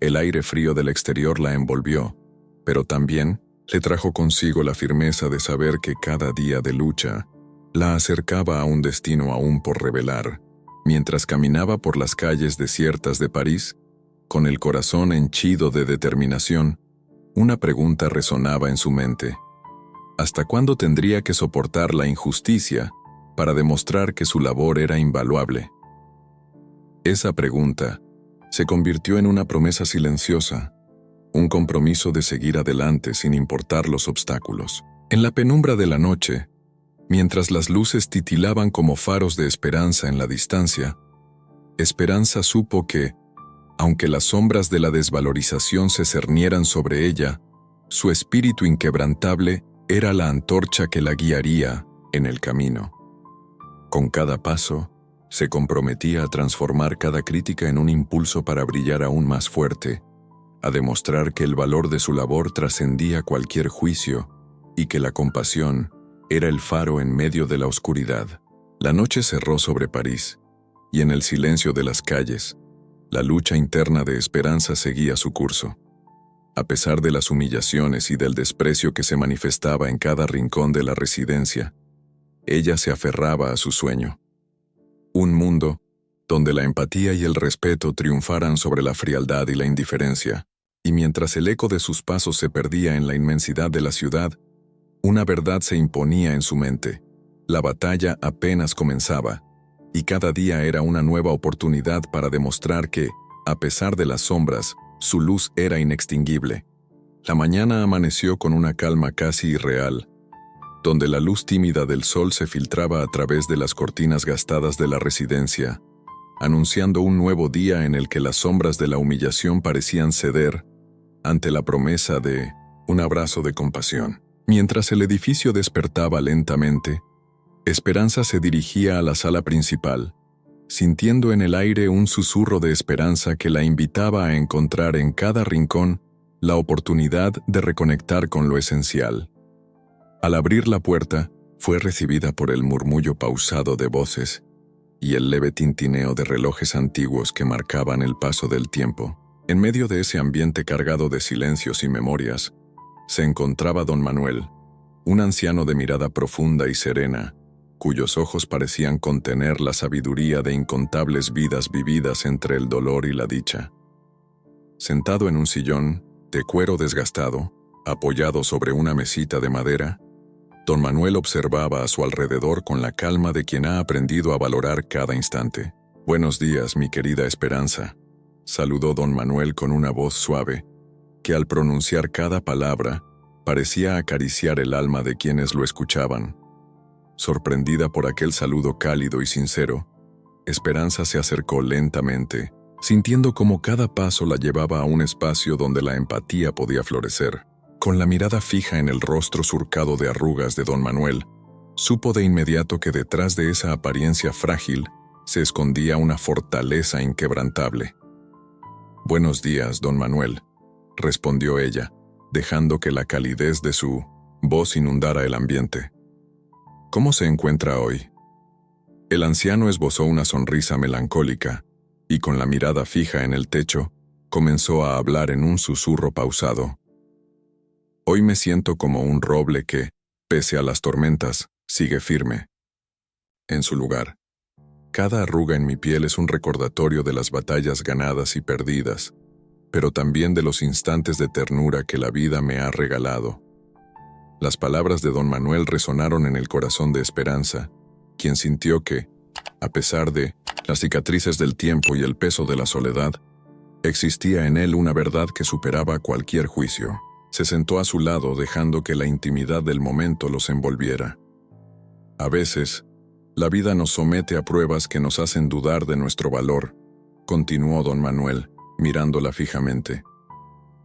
Speaker 1: el aire frío del exterior la envolvió, pero también le trajo consigo la firmeza de saber que cada día de lucha la acercaba a un destino aún por revelar. Mientras caminaba por las calles desiertas de París, con el corazón henchido de determinación, una pregunta resonaba en su mente. ¿Hasta cuándo tendría que soportar la injusticia para demostrar que su labor era invaluable? Esa pregunta se convirtió en una promesa silenciosa, un compromiso de seguir adelante sin importar los obstáculos. En la penumbra de la noche, mientras las luces titilaban como faros de esperanza en la distancia, Esperanza supo que, aunque las sombras de la desvalorización se cernieran sobre ella, su espíritu inquebrantable era la antorcha que la guiaría en el camino. Con cada paso, se comprometía a transformar cada crítica en un impulso para brillar aún más fuerte, a demostrar que el valor de su labor trascendía cualquier juicio y que la compasión era el faro en medio de la oscuridad. La noche cerró sobre París, y en el silencio de las calles, la lucha interna de Esperanza seguía su curso. A pesar de las humillaciones y del desprecio que se manifestaba en cada rincón de la residencia, ella se aferraba a su sueño. Un mundo donde la empatía y el respeto triunfaran sobre la frialdad y la indiferencia, y mientras el eco de sus pasos se perdía en la inmensidad de la ciudad, una verdad se imponía en su mente. La batalla apenas comenzaba, y cada día era una nueva oportunidad para demostrar que, a pesar de las sombras, su luz era inextinguible. La mañana amaneció con una calma casi irreal, donde la luz tímida del sol se filtraba a través de las cortinas gastadas de la residencia, anunciando un nuevo día en el que las sombras de la humillación parecían ceder ante la promesa de un abrazo de compasión. Mientras el edificio despertaba lentamente, Esperanza se dirigía a la sala principal, sintiendo en el aire un susurro de esperanza que la invitaba a encontrar en cada rincón la oportunidad de reconectar con lo esencial. Al abrir la puerta, fue recibida por el murmullo pausado de voces y el leve tintineo de relojes antiguos que marcaban el paso del tiempo. En medio de ese ambiente cargado de silencios y memorias, se encontraba don Manuel, un anciano de mirada profunda y serena, cuyos ojos parecían contener la sabiduría de incontables vidas vividas entre el dolor y la dicha. Sentado en un sillón, de cuero desgastado, apoyado sobre una mesita de madera, don Manuel observaba a su alrededor con la calma de quien ha aprendido a valorar cada instante. «Buenos días, mi querida Esperanza», saludó don Manuel con una voz suave, que al pronunciar cada palabra, parecía acariciar el alma de quienes lo escuchaban. Sorprendida por aquel saludo cálido y sincero, Esperanza se acercó lentamente, sintiendo cómo cada paso la llevaba a un espacio donde la empatía podía florecer. Con la mirada fija en el rostro surcado de arrugas de don Manuel, supo de inmediato que detrás de esa apariencia frágil se escondía una fortaleza inquebrantable. «Buenos días, don Manuel», respondió ella, dejando que la calidez de su voz inundara el ambiente. «¿Cómo se encuentra hoy?». El anciano esbozó una sonrisa melancólica y con la mirada fija en el techo, comenzó a hablar en un susurro pausado. «Hoy me siento como un roble que, pese a las tormentas, sigue firme en su lugar. Cada arruga en mi piel es un recordatorio de las batallas ganadas y perdidas, pero también de los instantes de ternura que la vida me ha regalado». Las palabras de don Manuel resonaron en el corazón de Esperanza, quien sintió que, a pesar de las cicatrices del tiempo y el peso de la soledad, existía en él una verdad que superaba cualquier juicio. Se sentó a su lado dejando que la intimidad del momento los envolviera. «A veces, la vida nos somete a pruebas que nos hacen dudar de nuestro valor», continuó don Manuel, mirándola fijamente.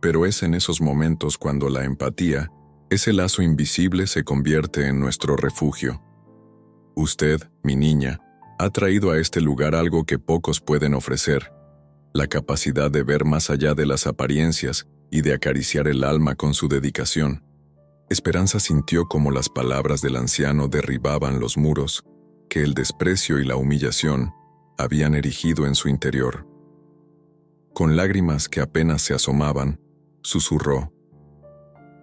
Speaker 1: «Pero es en esos momentos cuando la empatía, ese lazo invisible, se convierte en nuestro refugio. Usted, mi niña, ha traído a este lugar algo que pocos pueden ofrecer: la capacidad de ver más allá de las apariencias y de acariciar el alma con su dedicación». Esperanza sintió como las palabras del anciano derribaban los muros que el desprecio y la humillación habían erigido en su interior. Con lágrimas que apenas se asomaban, susurró: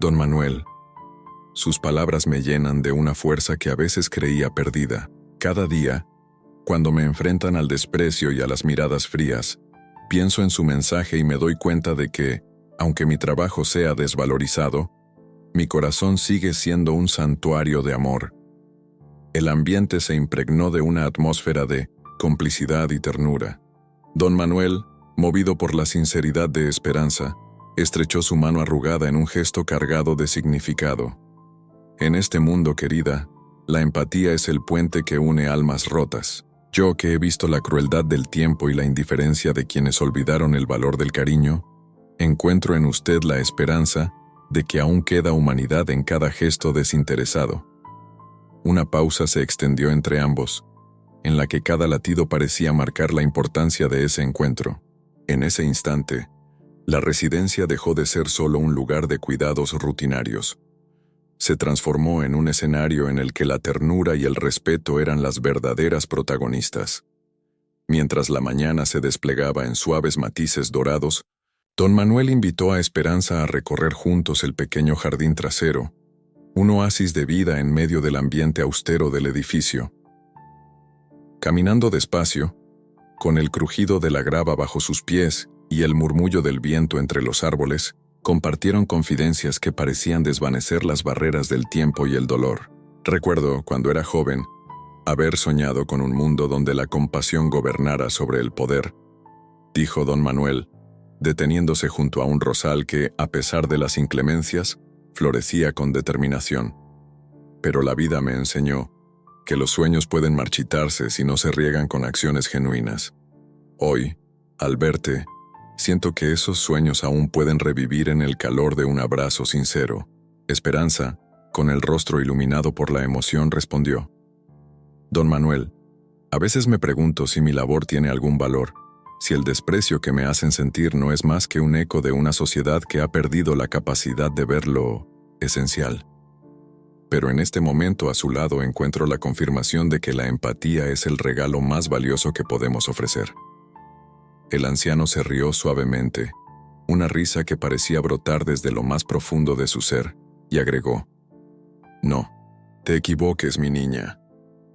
Speaker 1: «Don Manuel, sus palabras me llenan de una fuerza que a veces creía perdida. Cada día, cuando me enfrentan al desprecio y a las miradas frías, pienso en su mensaje y me doy cuenta de que, aunque mi trabajo sea desvalorizado, mi corazón sigue siendo un santuario de amor». El ambiente se impregnó de una atmósfera de complicidad y ternura. Don Manuel, movido por la sinceridad de Esperanza, estrechó su mano arrugada en un gesto cargado de significado. «En este mundo, querida, la empatía es el puente que une almas rotas. Yo, que he visto la crueldad del tiempo y la indiferencia de quienes olvidaron el valor del cariño, encuentro en usted la esperanza de que aún queda humanidad en cada gesto desinteresado». Una pausa se extendió entre ambos, en la que cada latido parecía marcar la importancia de ese encuentro. En ese instante, la residencia dejó de ser solo un lugar de cuidados rutinarios. Se transformó en un escenario en el que la ternura y el respeto eran las verdaderas protagonistas. Mientras la mañana se desplegaba en suaves matices dorados, don Manuel invitó a Esperanza a recorrer juntos el pequeño jardín trasero, un oasis de vida en medio del ambiente austero del edificio. Caminando despacio, con el crujido de la grava bajo sus pies y el murmullo del viento entre los árboles, compartieron confidencias que parecían desvanecer las barreras del tiempo y el dolor. Recuerdo, cuando era joven, haber soñado con un mundo donde la compasión gobernara sobre el poder, dijo don Manuel, deteniéndose junto a un rosal que, a pesar de las inclemencias, florecía con determinación. Pero la vida me enseñó que los sueños pueden marchitarse si no se riegan con acciones genuinas. Hoy, al verte, siento que esos sueños aún pueden revivir en el calor de un abrazo sincero. Esperanza, con el rostro iluminado por la emoción, respondió: Don Manuel, a veces me pregunto si mi labor tiene algún valor, si el desprecio que me hacen sentir no es más que un eco de una sociedad que ha perdido la capacidad de ver lo esencial. Pero en este momento a su lado encuentro la confirmación de que la empatía es el regalo más valioso que podemos ofrecer. El anciano se rió suavemente, una risa que parecía brotar desde lo más profundo de su ser, y agregó: No, te equivoques, mi niña.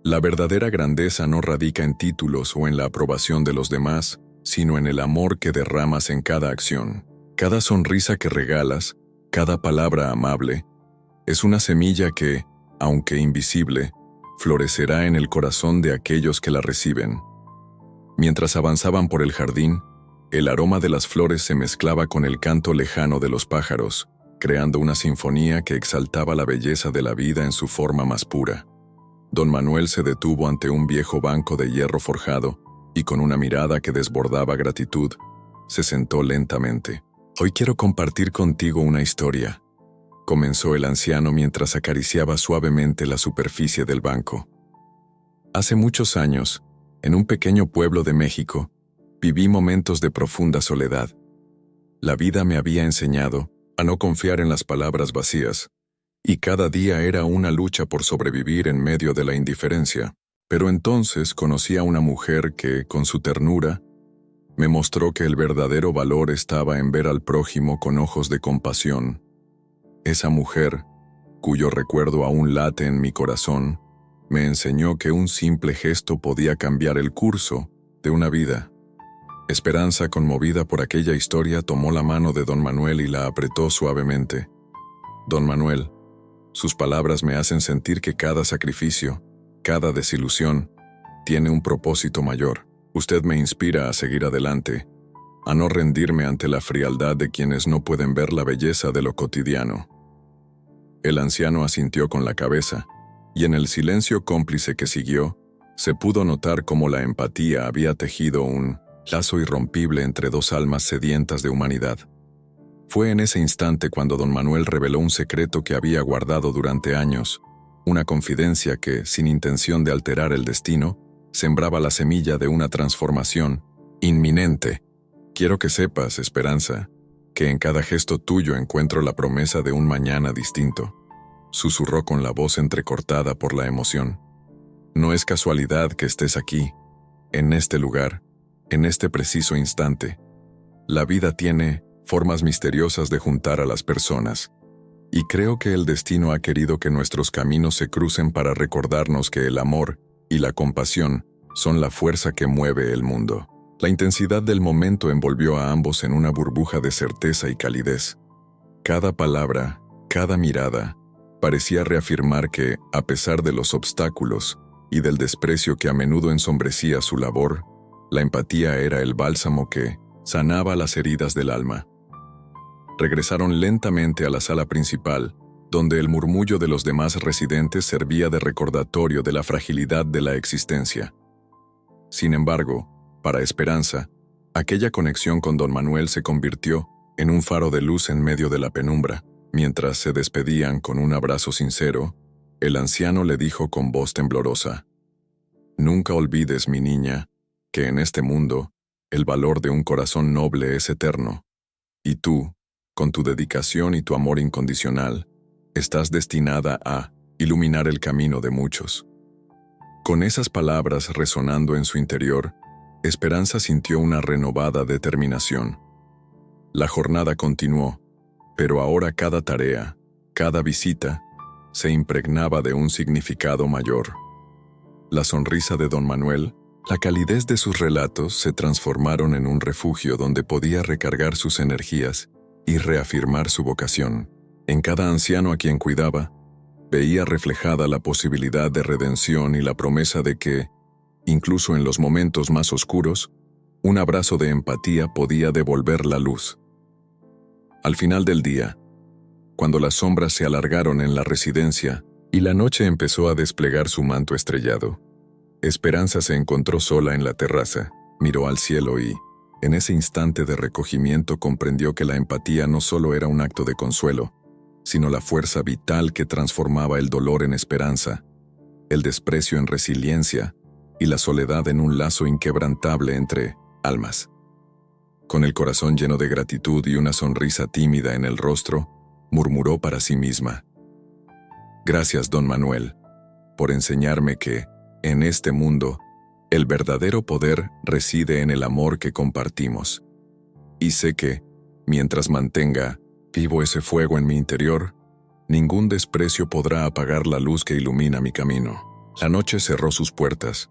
Speaker 1: La verdadera grandeza no radica en títulos o en la aprobación de los demás, sino en el amor que derramas en cada acción. Cada sonrisa que regalas, cada palabra amable, es una semilla que, aunque invisible, florecerá en el corazón de aquellos que la reciben. Mientras avanzaban por el jardín, el aroma de las flores se mezclaba con el canto lejano de los pájaros, creando una sinfonía que exaltaba la belleza de la vida en su forma más pura. Don Manuel se detuvo ante un viejo banco de hierro forjado y con una mirada que desbordaba gratitud, se sentó lentamente. Hoy quiero compartir contigo una historia, comenzó el anciano mientras acariciaba suavemente la superficie del banco. Hace muchos años, en un pequeño pueblo de México, viví momentos de profunda soledad. La vida me había enseñado a no confiar en las palabras vacías, y cada día era una lucha por sobrevivir en medio de la indiferencia. Pero entonces conocí a una mujer que, con su ternura, me mostró que el verdadero valor estaba en ver al prójimo con ojos de compasión. Esa mujer, cuyo recuerdo aún late en mi corazón, me enseñó que un simple gesto podía cambiar el curso de una vida. Esperanza, conmovida por aquella historia, tomó la mano de don Manuel y la apretó suavemente. Don Manuel, sus palabras me hacen sentir que cada sacrificio, cada desilusión, tiene un propósito mayor. Usted me inspira a seguir adelante, a no rendirme ante la frialdad de quienes no pueden ver la belleza de lo cotidiano. El anciano asintió con la cabeza, y en el silencio cómplice que siguió, se pudo notar cómo la empatía había tejido un lazo irrompible entre dos almas sedientas de humanidad. Fue en ese instante cuando don Manuel reveló un secreto que había guardado durante años, una confidencia que, sin intención de alterar el destino, sembraba la semilla de una transformación inminente. Quiero que sepas, Esperanza, que en cada gesto tuyo encuentro la promesa de un mañana distinto, susurró con la voz entrecortada por la emoción. No es casualidad que estés aquí, en este lugar, en este preciso instante. La vida tiene formas misteriosas de juntar a las personas, y creo que el destino ha querido que nuestros caminos se crucen para recordarnos que el amor y la compasión son la fuerza que mueve el mundo. La intensidad del momento envolvió a ambos en una burbuja de certeza y calidez. Cada palabra, cada mirada, parecía reafirmar que, a pesar de los obstáculos y del desprecio que a menudo ensombrecía su labor, la empatía era el bálsamo que sanaba las heridas del alma. Regresaron lentamente a la sala principal, donde el murmullo de los demás residentes servía de recordatorio de la fragilidad de la existencia. Sin embargo, para Esperanza, aquella conexión con don Manuel se convirtió en un faro de luz en medio de la penumbra. Mientras se despedían con un abrazo sincero, El anciano le dijo con voz temblorosa: «Nunca olvides, mi niña, que en este mundo, el valor de un corazón noble es eterno. Y tú, con tu dedicación y tu amor incondicional, estás destinada a iluminar el camino de muchos». Con esas palabras resonando en su interior, Esperanza sintió una renovada determinación. La jornada continuó, pero ahora cada tarea, cada visita, se impregnaba de un significado mayor. La sonrisa de don Manuel, la calidez de sus relatos se transformaron en un refugio donde podía recargar sus energías y reafirmar su vocación. En cada anciano a quien cuidaba, veía reflejada la posibilidad de redención y la promesa de que, incluso en los momentos más oscuros, un abrazo de empatía podía devolver la luz. Al final del día, cuando las sombras se alargaron en la residencia y la noche empezó a desplegar su manto estrellado, Esperanza se encontró sola en la terraza, miró al cielo y, en ese instante de recogimiento, comprendió que la empatía no solo era un acto de consuelo, sino la fuerza vital que transformaba el dolor en esperanza, el desprecio en resiliencia y la soledad en un lazo inquebrantable entre almas. Con el corazón lleno de gratitud y una sonrisa tímida en el rostro, murmuró para sí misma: «Gracias, don Manuel, por enseñarme que, en este mundo, el verdadero poder reside en el amor que compartimos. Y sé que, mientras mantenga vivo ese fuego en mi interior, ningún desprecio podrá apagar la luz que ilumina mi camino». La noche cerró sus puertas,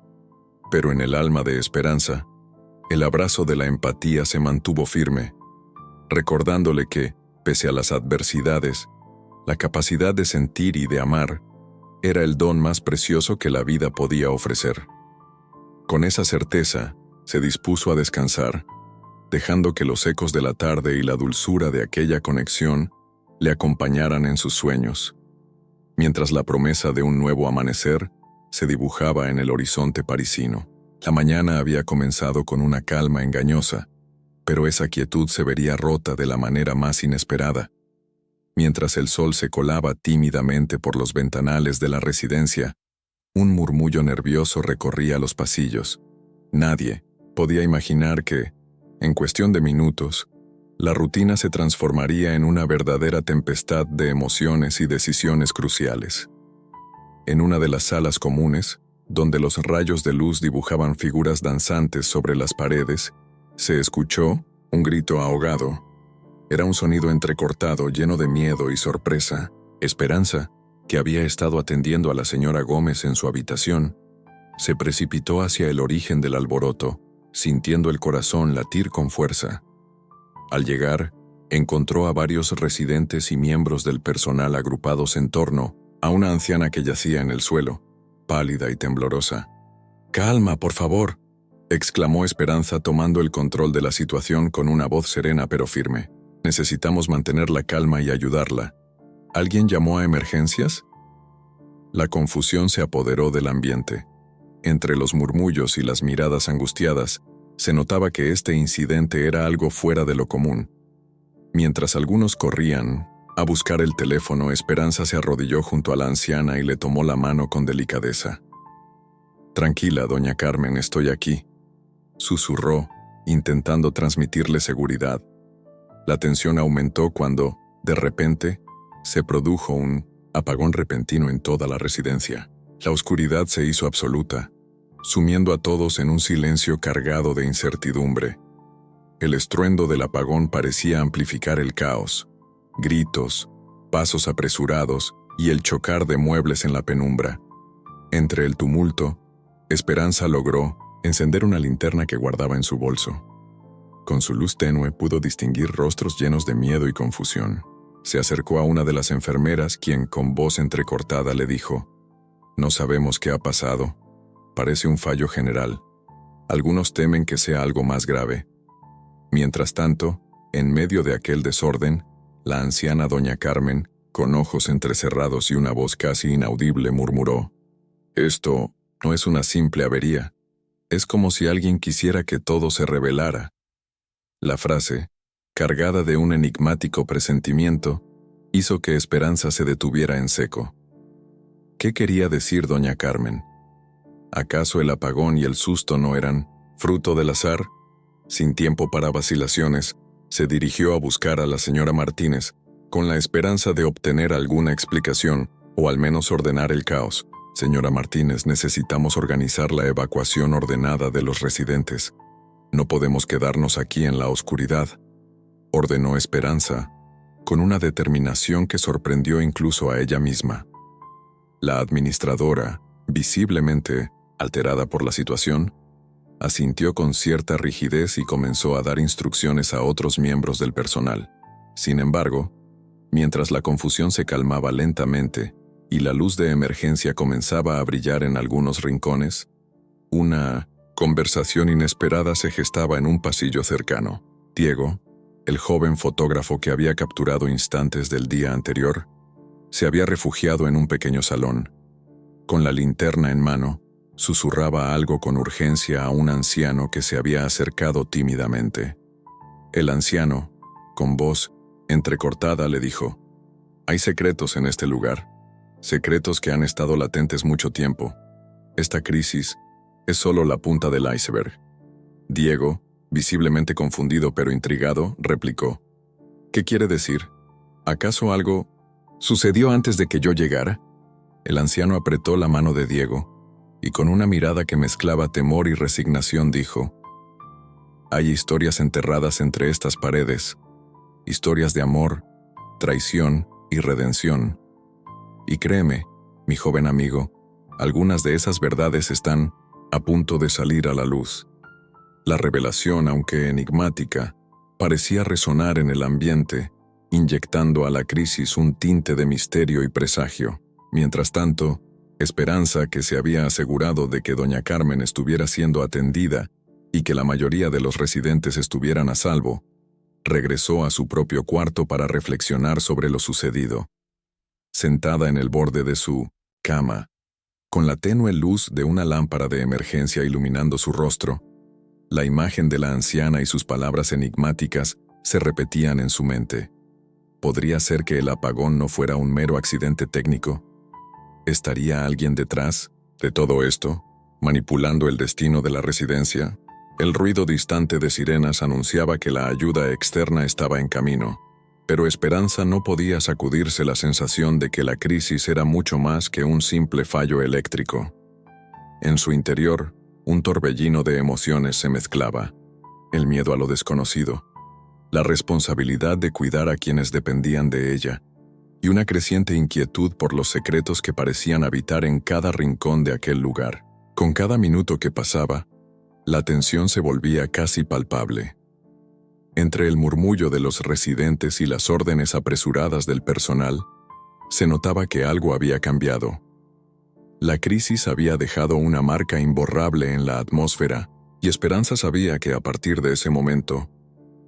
Speaker 1: pero en el alma de Esperanza, el abrazo de la empatía se mantuvo firme, recordándole que, pese a las adversidades, la capacidad de sentir y de amar era el don más precioso que la vida podía ofrecer. Con esa certeza, se dispuso a descansar, dejando que los ecos de la tarde y la dulzura de aquella conexión le acompañaran en sus sueños, mientras la promesa de un nuevo amanecer se dibujaba en el horizonte parisino. La mañana había comenzado con una calma engañosa, pero esa quietud se vería rota de la manera más inesperada. Mientras el sol se colaba tímidamente por los ventanales de la residencia, un murmullo nervioso recorría los pasillos. Nadie podía imaginar que, en cuestión de minutos, la rutina se transformaría en una verdadera tempestad de emociones y decisiones cruciales. En una de las salas comunes, donde los rayos de luz dibujaban figuras danzantes sobre las paredes, se escuchó un grito ahogado. Era un sonido entrecortado, lleno de miedo y sorpresa. Esperanza, que había estado atendiendo a la señora Gómez en su habitación, se precipitó hacia el origen del alboroto, sintiendo el corazón latir con fuerza. Al llegar, encontró a varios residentes y miembros del personal agrupados en torno a una anciana que yacía en el suelo, pálida y temblorosa. «Calma, por favor», exclamó Esperanza tomando el control de la situación con una voz serena pero firme. «Necesitamos mantener la calma y ayudarla. ¿Alguien llamó a emergencias?». La confusión se apoderó del ambiente. Entre los murmullos y las miradas angustiadas, se notaba que este incidente era algo fuera de lo común. Mientras algunos corrían a buscar el teléfono, Esperanza se arrodilló junto a la anciana y le tomó la mano con delicadeza. «Tranquila, doña Carmen, estoy aquí», susurró, intentando transmitirle seguridad. La tensión aumentó cuando, de repente, se produjo un apagón repentino en toda la residencia. La oscuridad se hizo absoluta, sumiendo a todos en un silencio cargado de incertidumbre. El estruendo del apagón parecía amplificar el caos. Gritos, pasos apresurados y el chocar de muebles en la penumbra. Entre el tumulto, Esperanza logró encender una linterna que guardaba en su bolso. Con su luz tenue pudo distinguir rostros llenos de miedo y confusión. Se acercó a una de las enfermeras, quien con voz entrecortada le dijo: «No sabemos qué ha pasado. Parece un fallo general. Algunos temen que sea algo más grave». Mientras tanto, en medio de aquel desorden, la anciana doña Carmen, con ojos entrecerrados y una voz casi inaudible, murmuró: «Esto no es una simple avería. Es como si alguien quisiera que todo se revelara». La frase, cargada de un enigmático presentimiento, hizo que Esperanza se detuviera en seco. ¿Qué quería decir doña Carmen? ¿Acaso el apagón y el susto no eran fruto del azar? Sin tiempo para vacilaciones, se dirigió a buscar a la señora Martínez, con la esperanza de obtener alguna explicación, o al menos ordenar el caos. Señora Martínez, necesitamos organizar la evacuación ordenada de los residentes. No podemos quedarnos aquí en la oscuridad, ordenó Esperanza, con una determinación que sorprendió incluso a ella misma. La administradora, visiblemente alterada por la situación, asintió con cierta rigidez y comenzó a dar instrucciones a otros miembros del personal. Sin embargo, mientras la confusión se calmaba lentamente y la luz de emergencia comenzaba a brillar en algunos rincones, una conversación inesperada se gestaba en un pasillo cercano. Diego, el joven fotógrafo que había capturado instantes del día anterior, se había refugiado en un pequeño salón. Con la linterna en mano, susurraba algo con urgencia a un anciano que se había acercado tímidamente. El anciano, con voz entrecortada, le dijo: «Hay secretos en este lugar, secretos que han estado latentes mucho tiempo. Esta crisis es solo la punta del iceberg». Diego, visiblemente confundido pero intrigado, replicó: «¿Qué quiere decir? ¿Acaso algo sucedió antes de que yo llegara?» El anciano apretó la mano de Diego y con una mirada que mezclaba temor y resignación dijo: «Hay historias enterradas entre estas paredes, historias de amor, traición y redención. Y créeme, mi joven amigo, algunas de esas verdades están a punto de salir a la luz». La revelación, aunque enigmática, parecía resonar en el ambiente, inyectando a la crisis un tinte de misterio y presagio. Mientras tanto, Esperanza, que se había asegurado de que doña Carmen estuviera siendo atendida y que la mayoría de los residentes estuvieran a salvo, regresó a su propio cuarto para reflexionar sobre lo sucedido. Sentada en el borde de su cama, con la tenue luz de una lámpara de emergencia iluminando su rostro, la imagen de la anciana y sus palabras enigmáticas se repetían en su mente. ¿Podría ser que el apagón no fuera un mero accidente técnico? ¿Estaría alguien detrás de todo esto, manipulando el destino de la residencia? El ruido distante de sirenas anunciaba que la ayuda externa estaba en camino, pero Esperanza no podía sacudirse la sensación de que la crisis era mucho más que un simple fallo eléctrico. En su interior, un torbellino de emociones se mezclaba: el miedo a lo desconocido, la responsabilidad de cuidar a quienes dependían de ella, y una creciente inquietud por los secretos que parecían habitar en cada rincón de aquel lugar. Con cada minuto que pasaba, la tensión se volvía casi palpable. Entre el murmullo de los residentes y las órdenes apresuradas del personal, se notaba que algo había cambiado. La crisis había dejado una marca imborrable en la atmósfera, y Esperanza sabía que a partir de ese momento,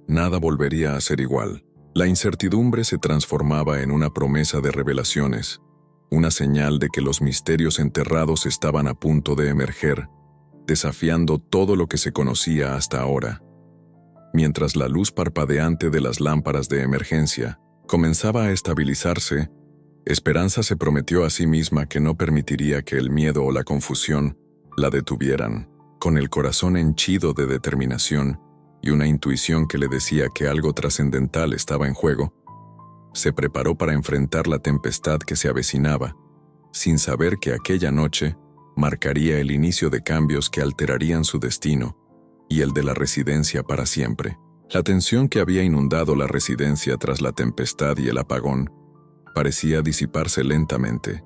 Speaker 1: nada volvería a ser igual. La incertidumbre se transformaba en una promesa de revelaciones, una señal de que los misterios enterrados estaban a punto de emerger, desafiando todo lo que se conocía hasta ahora. Mientras la luz parpadeante de las lámparas de emergencia comenzaba a estabilizarse, Esperanza se prometió a sí misma que no permitiría que el miedo o la confusión la detuvieran. Con el corazón henchido de determinación y una intuición que le decía que algo trascendental estaba en juego, se preparó para enfrentar la tempestad que se avecinaba, sin saber que aquella noche marcaría el inicio de cambios que alterarían su destino y el de la residencia para siempre. La tensión que había inundado la residencia tras la tempestad y el apagón parecía disiparse lentamente,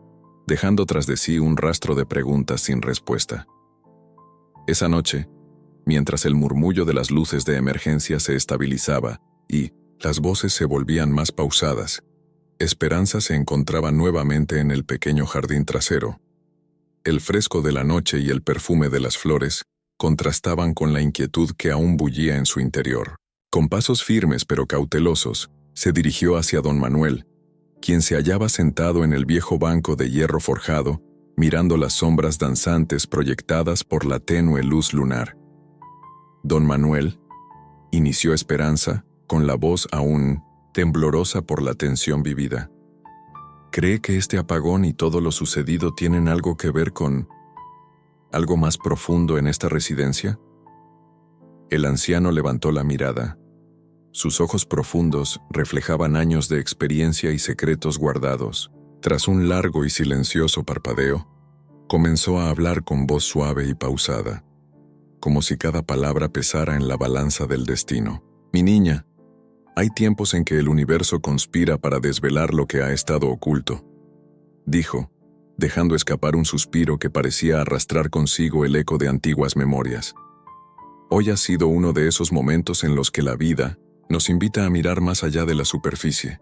Speaker 1: dejando tras de sí un rastro de preguntas sin respuesta. Esa noche, mientras el murmullo de las luces de emergencia se estabilizaba y las voces se volvían más pausadas, Esperanza se encontraba nuevamente en el pequeño jardín trasero. El fresco de la noche y el perfume de las flores contrastaban con la inquietud que aún bullía en su interior. Con pasos firmes pero cautelosos, se dirigió hacia don Manuel, quien se hallaba sentado en el viejo banco de hierro forjado, mirando las sombras danzantes proyectadas por la tenue luz lunar. «Don Manuel», inició Esperanza, con la voz aún temblorosa por la tensión vivida. ¿Cree que este apagón y todo lo sucedido tienen algo que ver con algo más profundo en esta residencia? El anciano levantó la mirada. Sus ojos profundos reflejaban años de experiencia y secretos guardados. Tras un largo y silencioso parpadeo, comenzó a hablar con voz suave y pausada, como si cada palabra pesara en la balanza del destino. Mi niña, hay tiempos en que el universo conspira para desvelar lo que ha estado oculto, dijo, dejando escapar un suspiro que parecía arrastrar consigo el eco de antiguas memorias. Hoy ha sido uno de esos momentos en los que la vida nos invita a mirar más allá de la superficie.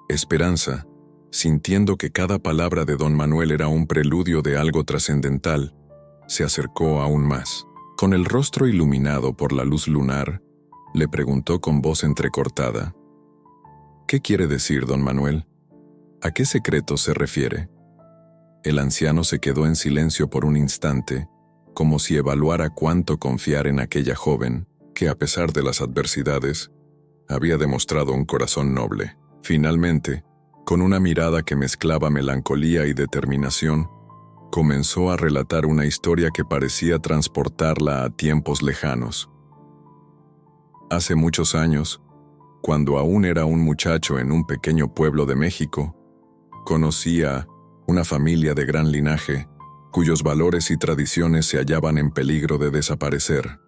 Speaker 1: Esperanza, sintiendo que cada palabra de don Manuel era un preludio de algo trascendental, se acercó aún más. Con el rostro iluminado por la luz lunar, le preguntó con voz entrecortada: ¿Qué quiere decir, don Manuel? ¿A qué secreto se refiere? El anciano se quedó en silencio por un instante, como si evaluara cuánto confiar en aquella joven, que a pesar de las adversidades, había demostrado un corazón noble. Finalmente, con una mirada que mezclaba melancolía y determinación, comenzó a relatar una historia que parecía transportarla a tiempos lejanos. Hace muchos años, cuando aún era un muchacho en un pequeño pueblo de México, conocí a una familia de gran linaje, cuyos valores y tradiciones se hallaban en peligro de desaparecer.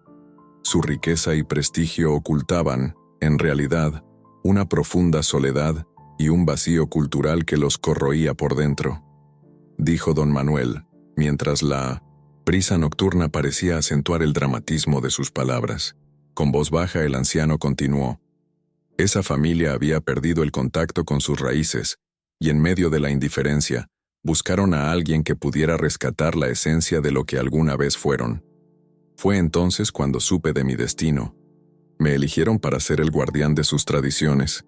Speaker 1: Su riqueza y prestigio ocultaban, en realidad, una profunda soledad y un vacío cultural que los corroía por dentro, dijo don Manuel, mientras la brisa nocturna parecía acentuar el dramatismo de sus palabras. Con voz baja el anciano continuó: Esa familia había perdido el contacto con sus raíces, y en medio de la indiferencia, buscaron a alguien que pudiera rescatar la esencia de lo que alguna vez fueron. Fue entonces cuando supe de mi destino. Me eligieron para ser el guardián de sus tradiciones,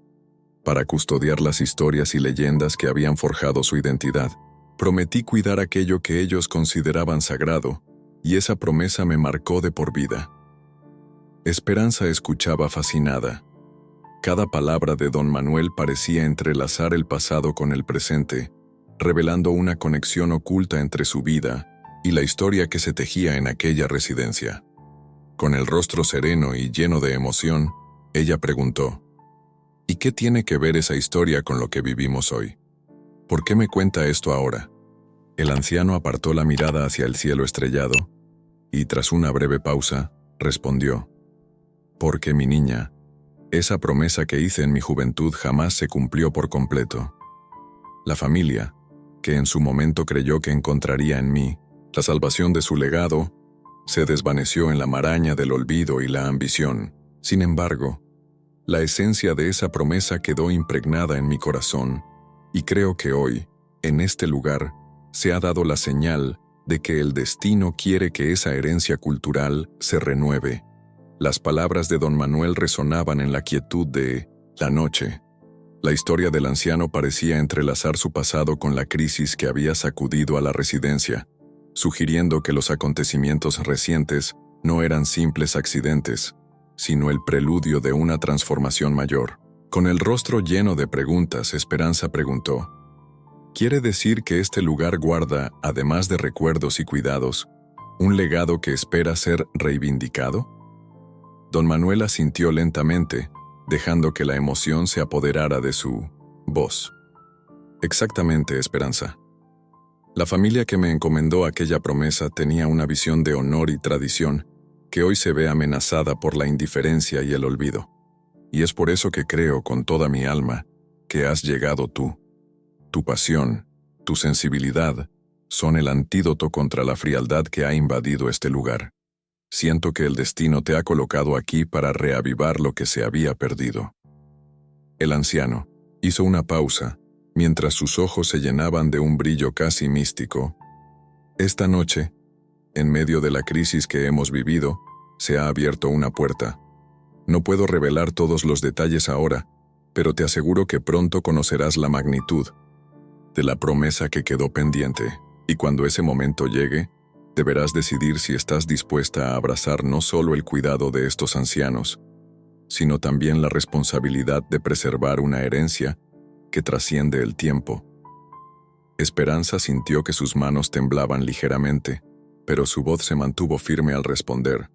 Speaker 1: para custodiar las historias y leyendas que habían forjado su identidad. Prometí cuidar aquello que ellos consideraban sagrado, y esa promesa me marcó de por vida. Esperanza escuchaba fascinada. Cada palabra de don Manuel parecía entrelazar el pasado con el presente, revelando una conexión oculta entre su vida y la historia que se tejía en aquella residencia. Con el rostro sereno y lleno de emoción, ella preguntó: ¿Y qué tiene que ver esa historia con lo que vivimos hoy? ¿Por qué me cuenta esto ahora? El anciano apartó la mirada hacia el cielo estrellado y, tras una breve pausa, respondió: Porque, mi niña, esa promesa que hice en mi juventud jamás se cumplió por completo. La familia, que en su momento creyó que encontraría en mí la salvación de su legado, se desvaneció en la maraña del olvido y la ambición. Sin embargo, la esencia de esa promesa quedó impregnada en mi corazón, y creo que hoy, en este lugar, se ha dado la señal de que el destino quiere que esa herencia cultural se renueve. Las palabras de don Manuel resonaban en la quietud de la noche. La historia del anciano parecía entrelazar su pasado con la crisis que había sacudido a la residencia, sugiriendo que los acontecimientos recientes no eran simples accidentes, sino el preludio de una transformación mayor. Con el rostro lleno de preguntas, Esperanza preguntó: ¿Quiere decir que este lugar guarda, además de recuerdos y cuidados, un legado que espera ser reivindicado? Don Manuel asintió lentamente, dejando que la emoción se apoderara de su voz. Exactamente, Esperanza. La familia que me encomendó aquella promesa tenía una visión de honor y tradición que hoy se ve amenazada por la indiferencia y el olvido. Y es por eso que creo con toda mi alma que has llegado tú. Tu pasión, tu sensibilidad, son el antídoto contra la frialdad que ha invadido este lugar. Siento que el destino te ha colocado aquí para reavivar lo que se había perdido. El anciano hizo una pausa, mientras sus ojos se llenaban de un brillo casi místico. Esta noche, en medio de la crisis que hemos vivido, se ha abierto una puerta. No puedo revelar todos los detalles ahora, pero te aseguro que pronto conocerás la magnitud de la promesa que quedó pendiente, y cuando ese momento llegue, deberás decidir si estás dispuesta a abrazar no solo el cuidado de estos ancianos, sino también la responsabilidad de preservar una herencia que trasciende el tiempo Esperanza sintió que sus manos temblaban ligeramente, pero su voz se mantuvo firme al responder.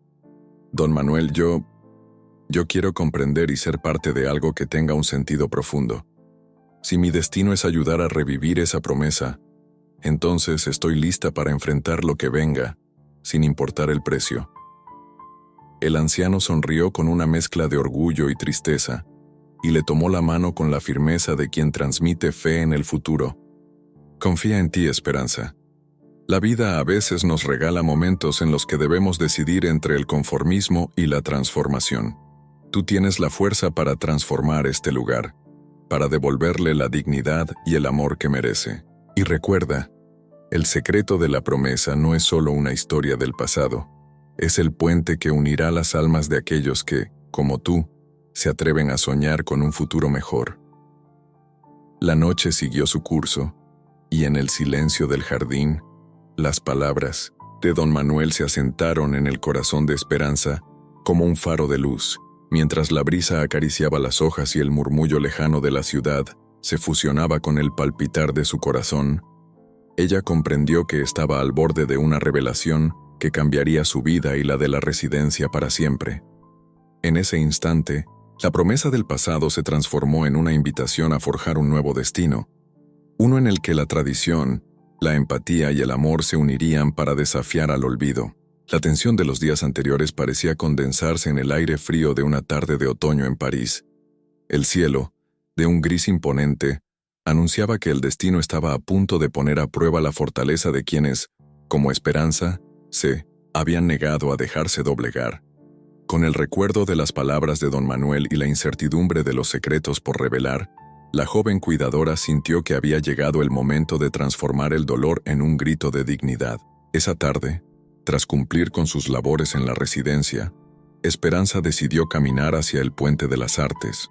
Speaker 1: Don Manuel, yo quiero comprender y ser parte de algo que tenga un sentido profundo. Si mi destino es ayudar a revivir esa promesa, entonces estoy lista para enfrentar lo que venga, sin importar el precio. El anciano sonrió con una mezcla de orgullo y tristeza, y le tomó la mano con la firmeza de quien transmite fe en el futuro. Confía en ti, Esperanza. La vida a veces nos regala momentos en los que debemos decidir entre el conformismo y la transformación. Tú tienes la fuerza para transformar este lugar, para devolverle la dignidad y el amor que merece. Y recuerda, el secreto de la promesa no es solo una historia del pasado, es el puente que unirá las almas de aquellos que, como tú, se atreven a soñar con un futuro mejor. La noche siguió su curso, y en el silencio del jardín, las palabras de don Manuel se asentaron en el corazón de Esperanza como un faro de luz, mientras la brisa acariciaba las hojas y el murmullo lejano de la ciudad se fusionaba con el palpitar de su corazón. Ella comprendió que estaba al borde de una revelación que cambiaría su vida y la de la residencia para siempre. En ese instante, la promesa del pasado se transformó en una invitación a forjar un nuevo destino, uno en el que la tradición, la empatía y el amor se unirían para desafiar al olvido. La tensión de los días anteriores parecía condensarse en el aire frío de una tarde de otoño en París. El cielo, de un gris imponente, anunciaba que el destino estaba a punto de poner a prueba la fortaleza de quienes, como Esperanza, se habían negado a dejarse doblegar. Con el recuerdo de las palabras de don Manuel y la incertidumbre de los secretos por revelar, la joven cuidadora sintió que había llegado el momento de transformar el dolor en un grito de dignidad. Esa tarde, tras cumplir con sus labores en la residencia, Esperanza decidió caminar hacia el Puente de las Artes.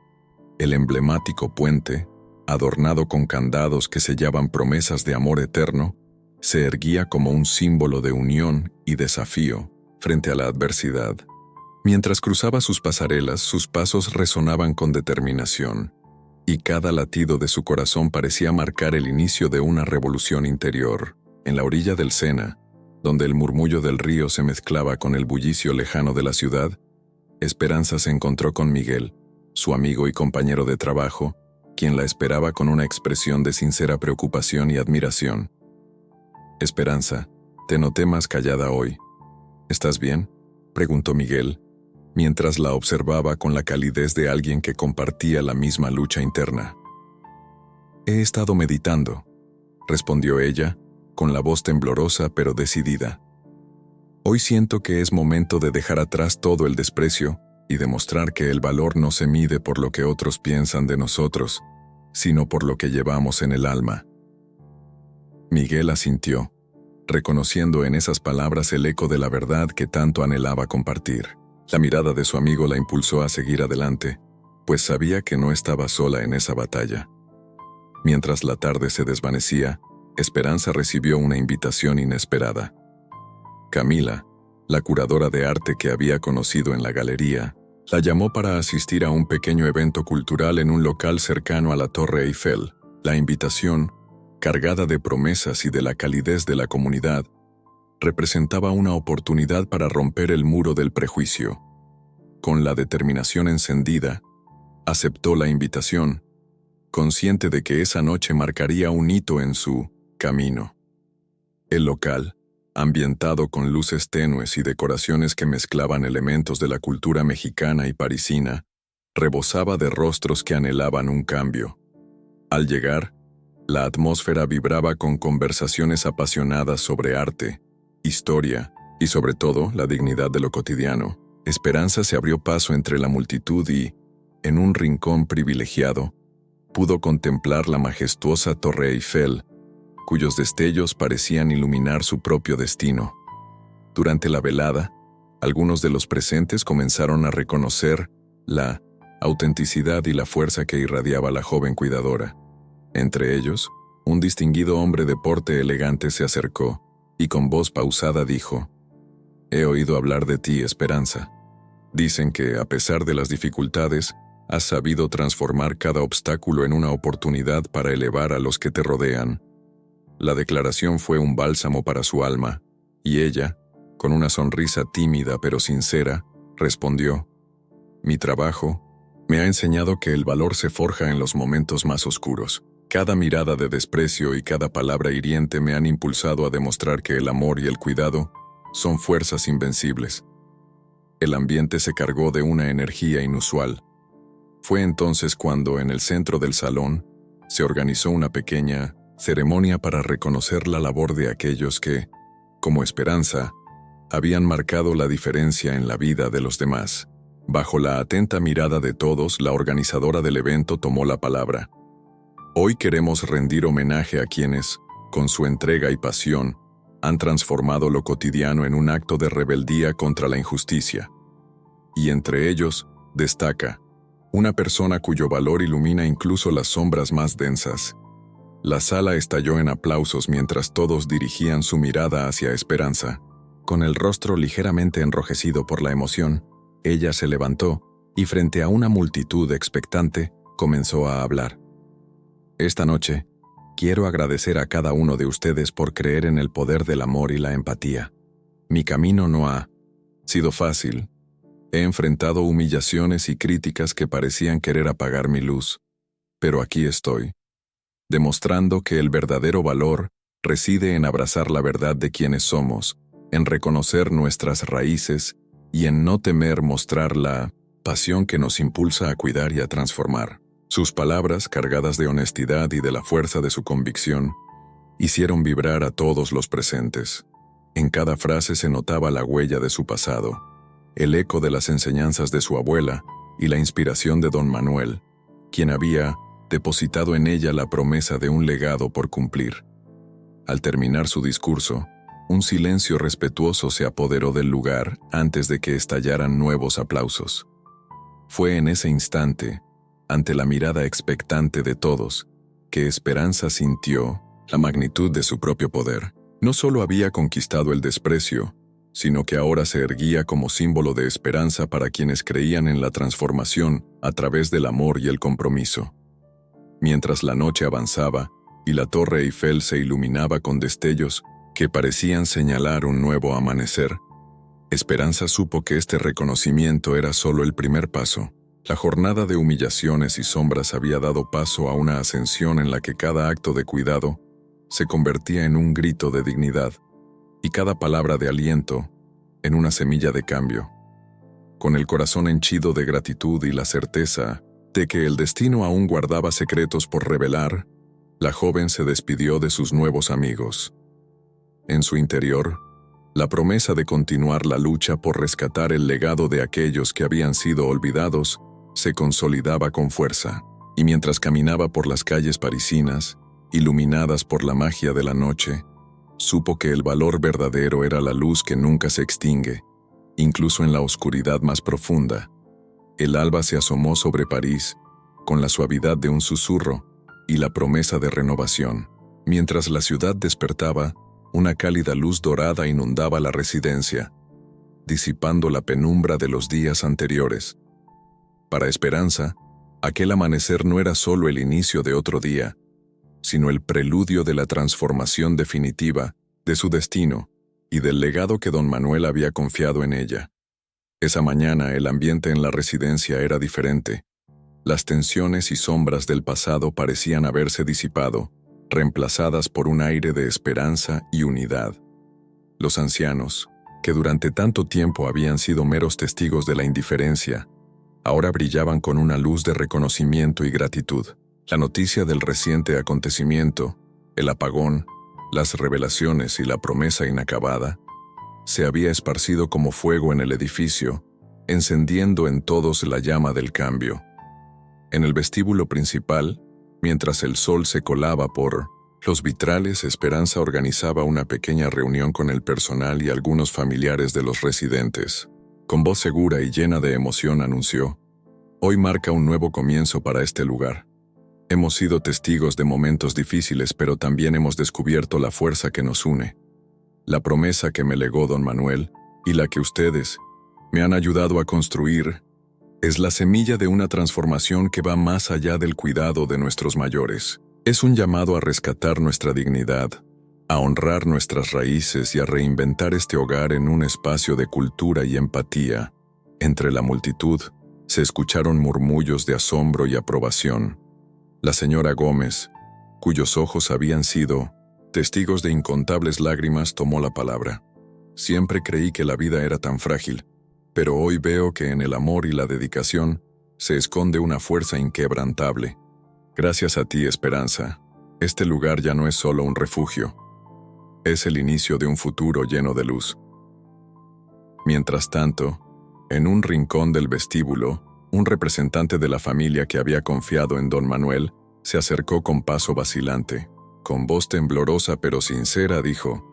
Speaker 1: El emblemático puente, adornado con candados que sellaban promesas de amor eterno, se erguía como un símbolo de unión y desafío frente a la adversidad. Mientras cruzaba sus pasarelas, sus pasos resonaban con determinación, y cada latido de su corazón parecía marcar el inicio de una revolución interior. En la orilla del Sena, donde el murmullo del río se mezclaba con el bullicio lejano de la ciudad, Esperanza se encontró con Miguel, su amigo y compañero de trabajo, quien la esperaba con una expresión de sincera preocupación y admiración. «Esperanza, te noté más callada hoy. ¿Estás bien?», preguntó Miguel, mientras la observaba con la calidez de alguien que compartía la misma lucha interna. «He estado meditando», respondió ella, con la voz temblorosa pero decidida. «Hoy siento que es momento de dejar atrás todo el desprecio y demostrar que el valor no se mide por lo que otros piensan de nosotros, sino por lo que llevamos en el alma». Miguel asintió, reconociendo en esas palabras el eco de la verdad que tanto anhelaba compartir. La mirada de su amigo la impulsó a seguir adelante, pues sabía que no estaba sola en esa batalla. Mientras la tarde se desvanecía, Esperanza recibió una invitación inesperada. Camila, la curadora de arte que había conocido en la galería, la llamó para asistir a un pequeño evento cultural en un local cercano a la Torre Eiffel. La invitación, cargada de promesas y de la calidez de la comunidad, representaba una oportunidad para romper el muro del prejuicio. Con la determinación encendida, aceptó la invitación, consciente de que esa noche marcaría un hito en su camino. El local, ambientado con luces tenues y decoraciones que mezclaban elementos de la cultura mexicana y parisina, rebosaba de rostros que anhelaban un cambio. Al llegar, la atmósfera vibraba con conversaciones apasionadas sobre arte, historia y sobre todo la dignidad de lo cotidiano. Esperanza se abrió paso entre la multitud y, en un rincón privilegiado, pudo contemplar la majestuosa Torre Eiffel, cuyos destellos parecían iluminar su propio destino. Durante la velada, algunos de los presentes comenzaron a reconocer la autenticidad y la fuerza que irradiaba la joven cuidadora. Entre ellos, un distinguido hombre de porte elegante se acercó y con voz pausada dijo: «He oído hablar de ti, Esperanza. Dicen que, a pesar de las dificultades, has sabido transformar cada obstáculo en una oportunidad para elevar a los que te rodean». La declaración fue un bálsamo para su alma, y ella, con una sonrisa tímida pero sincera, respondió: «Mi trabajo me ha enseñado que el valor se forja en los momentos más oscuros. Cada mirada de desprecio y cada palabra hiriente me han impulsado a demostrar que el amor y el cuidado son fuerzas invencibles». El ambiente se cargó de una energía inusual. Fue entonces cuando, en el centro del salón, se organizó una pequeña ceremonia para reconocer la labor de aquellos que, como Esperanza, habían marcado la diferencia en la vida de los demás. Bajo la atenta mirada de todos, la organizadora del evento tomó la palabra. «Hoy queremos rendir homenaje a quienes, con su entrega y pasión, han transformado lo cotidiano en un acto de rebeldía contra la injusticia. Y entre ellos, destaca una persona cuyo valor ilumina incluso las sombras más densas». La sala estalló en aplausos mientras todos dirigían su mirada hacia Esperanza. Con el rostro ligeramente enrojecido por la emoción, ella se levantó y, frente a una multitud expectante, comenzó a hablar. «Esta noche, quiero agradecer a cada uno de ustedes por creer en el poder del amor y la empatía. Mi camino no ha sido fácil. He enfrentado humillaciones y críticas que parecían querer apagar mi luz. Pero aquí estoy, demostrando que el verdadero valor reside en abrazar la verdad de quienes somos, en reconocer nuestras raíces y en no temer mostrar la pasión que nos impulsa a cuidar y a transformar». Sus palabras, cargadas de honestidad y de la fuerza de su convicción, hicieron vibrar a todos los presentes. En cada frase se notaba la huella de su pasado, el eco de las enseñanzas de su abuela y la inspiración de don Manuel, quien había depositado en ella la promesa de un legado por cumplir. Al terminar su discurso, un silencio respetuoso se apoderó del lugar antes de que estallaran nuevos aplausos. Fue en ese instante, ante la mirada expectante de todos, que Esperanza sintió la magnitud de su propio poder. No solo había conquistado el desprecio, sino que ahora se erguía como símbolo de esperanza para quienes creían en la transformación a través del amor y el compromiso. Mientras la noche avanzaba y la Torre Eiffel se iluminaba con destellos que parecían señalar un nuevo amanecer, Esperanza supo que este reconocimiento era solo el primer paso. La jornada de humillaciones y sombras había dado paso a una ascensión en la que cada acto de cuidado se convertía en un grito de dignidad y cada palabra de aliento en una semilla de cambio. Con el corazón henchido de gratitud y la certeza de que el destino aún guardaba secretos por revelar, la joven se despidió de sus nuevos amigos. En su interior, la promesa de continuar la lucha por rescatar el legado de aquellos que habían sido olvidados se consolidaba con fuerza, y mientras caminaba por las calles parisinas, iluminadas por la magia de la noche, supo que el valor verdadero era la luz que nunca se extingue, incluso en la oscuridad más profunda. El alba se asomó sobre París, con la suavidad de un susurro y la promesa de renovación. Mientras la ciudad despertaba, una cálida luz dorada inundaba la residencia, disipando la penumbra de los días anteriores. Para Esperanza, aquel amanecer no era solo el inicio de otro día, sino el preludio de la transformación definitiva de su destino y del legado que don Manuel había confiado en ella. Esa mañana el ambiente en la residencia era diferente. Las tensiones y sombras del pasado parecían haberse disipado, reemplazadas por un aire de esperanza y unidad. Los ancianos, que durante tanto tiempo habían sido meros testigos de la indiferencia, ahora brillaban con una luz de reconocimiento y gratitud. La noticia del reciente acontecimiento, el apagón, las revelaciones y la promesa inacabada, se había esparcido como fuego en el edificio, encendiendo en todos la llama del cambio. En el vestíbulo principal, mientras el sol se colaba por los vitrales, Esperanza organizaba una pequeña reunión con el personal y algunos familiares de los residentes. Con voz segura y llena de emoción anunció: «Hoy marca un nuevo comienzo para este lugar. Hemos sido testigos de momentos difíciles, pero también hemos descubierto la fuerza que nos une. La promesa que me legó don Manuel y la que ustedes me han ayudado a construir es la semilla de una transformación que va más allá del cuidado de nuestros mayores. Es un llamado a rescatar nuestra dignidad, a honrar nuestras raíces y a reinventar este hogar en un espacio de cultura y empatía. Entre la multitud se escucharon murmullos de asombro y aprobación. La señora Gómez, cuyos ojos habían sido testigos de incontables lágrimas, tomó la palabra. Siempre creí que la vida era tan frágil, pero hoy veo que en el amor y la dedicación se esconde una fuerza inquebrantable. Gracias a ti, Esperanza, este lugar ya no es solo un refugio. Es el inicio de un futuro lleno de luz. Mientras tanto, en un rincón del vestíbulo, un representante de la familia que había confiado en don Manuel se acercó con paso vacilante. Con voz temblorosa pero sincera dijo: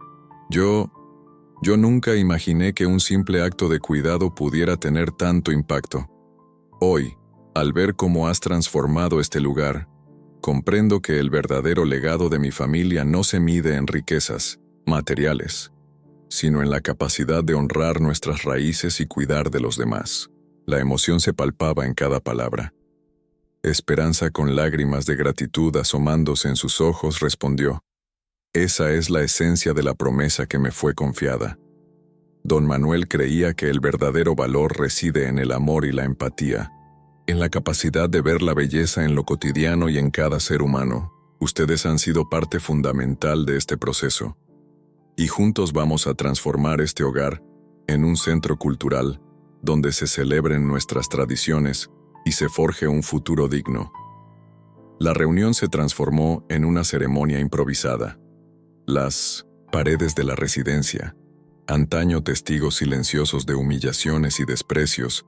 Speaker 1: Yo nunca imaginé que un simple acto de cuidado pudiera tener tanto impacto. Hoy, al ver cómo has transformado este lugar, comprendo que el verdadero legado de mi familia no se mide en riquezas materiales, sino en la capacidad de honrar nuestras raíces y cuidar de los demás. La emoción se palpaba en cada palabra. Esperanza, con lágrimas de gratitud asomándose en sus ojos, respondió: Esa es la esencia de la promesa que me fue confiada. Don Manuel creía que el verdadero valor reside en el amor y la empatía, en la capacidad de ver la belleza en lo cotidiano y en cada ser humano. Ustedes han sido parte fundamental de este proceso. Y juntos vamos a transformar este hogar en un centro cultural donde se celebren nuestras tradiciones y se forje un futuro digno. La reunión se transformó en una ceremonia improvisada. Las paredes de la residencia, antaño testigos silenciosos de humillaciones y desprecios,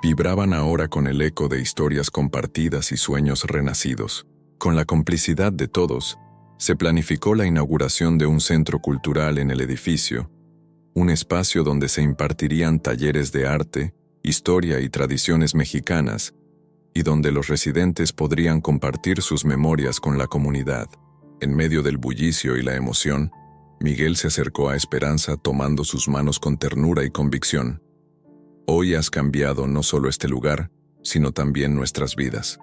Speaker 1: vibraban ahora con el eco de historias compartidas y sueños renacidos. Con la complicidad de todos, se planificó la inauguración de un centro cultural en el edificio, un espacio donde se impartirían talleres de arte, historia y tradiciones mexicanas, y donde los residentes podrían compartir sus memorias con la comunidad. En medio del bullicio y la emoción, Miguel se acercó a Esperanza tomando sus manos con ternura y convicción. Hoy has cambiado no solo este lugar, sino también nuestras vidas.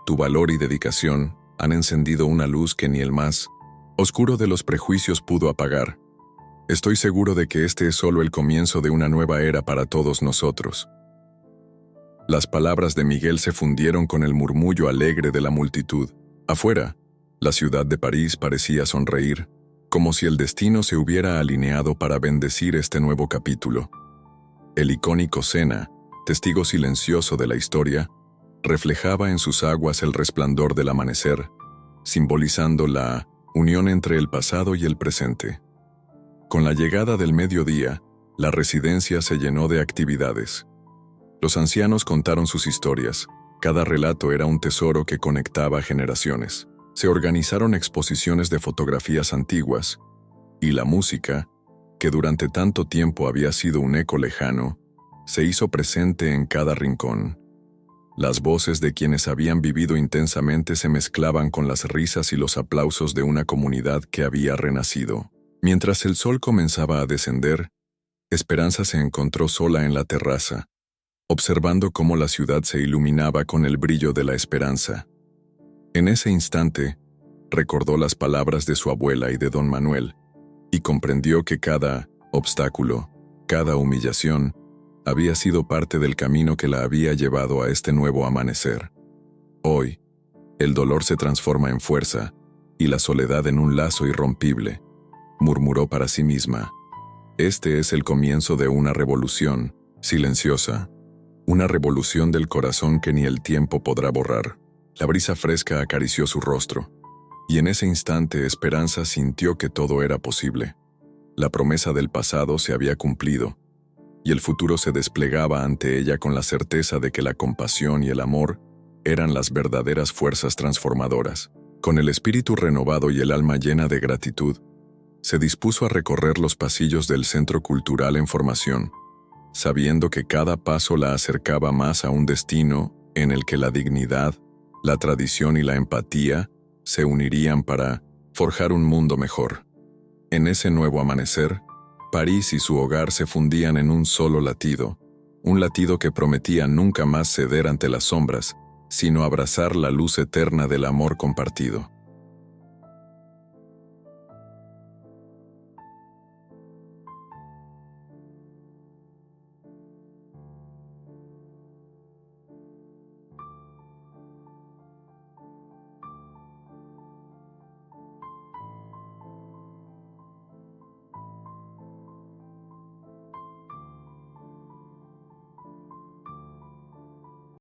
Speaker 1: Tu valor y dedicación han encendido una luz que ni el más oscuro de los prejuicios pudo apagar. Estoy seguro de que este es solo el comienzo de una nueva era para todos nosotros. Las palabras de Miguel se fundieron con el murmullo alegre de la multitud. Afuera, la ciudad de París parecía sonreír, como si el destino se hubiera alineado para bendecir este nuevo capítulo. El icónico Sena, testigo silencioso de la historia, reflejaba en sus aguas el resplandor del amanecer, simbolizando la unión entre el pasado y el presente. Con la llegada del mediodía, la residencia se llenó de actividades. Los ancianos contaron sus historias. Cada relato era un tesoro que conectaba generaciones. Se organizaron exposiciones de fotografías antiguas, y la música, que durante tanto tiempo había sido un eco lejano, se hizo presente en cada rincón. Las voces de quienes habían vivido intensamente se mezclaban con las risas y los aplausos de una comunidad que había renacido. Mientras el sol comenzaba a descender, Esperanza se encontró sola en la terraza, observando cómo la ciudad se iluminaba con el brillo de la esperanza. En ese instante, recordó las palabras de su abuela y de don Manuel, y comprendió que cada obstáculo, cada humillación, había sido parte del camino que la había llevado a este nuevo amanecer. Hoy, el dolor se transforma en fuerza, y la soledad en un lazo irrompible. Murmuró para sí misma: este es el comienzo de una revolución, silenciosa, una revolución del corazón que ni el tiempo podrá borrar. La brisa fresca acarició su rostro, y en ese instante Esperanza sintió que todo era posible. La promesa del pasado se había cumplido, y el futuro se desplegaba ante ella con la certeza de que la compasión y el amor eran las verdaderas fuerzas transformadoras. Con el espíritu renovado y el alma llena de gratitud, se dispuso a recorrer los pasillos del Centro Cultural en formación, sabiendo que cada paso la acercaba más a un destino en el que la dignidad, la tradición y la empatía se unirían para forjar un mundo mejor. En ese nuevo amanecer, París y su hogar se fundían en un solo latido, un latido que prometía nunca más ceder ante las sombras, sino abrazar la luz eterna del amor compartido.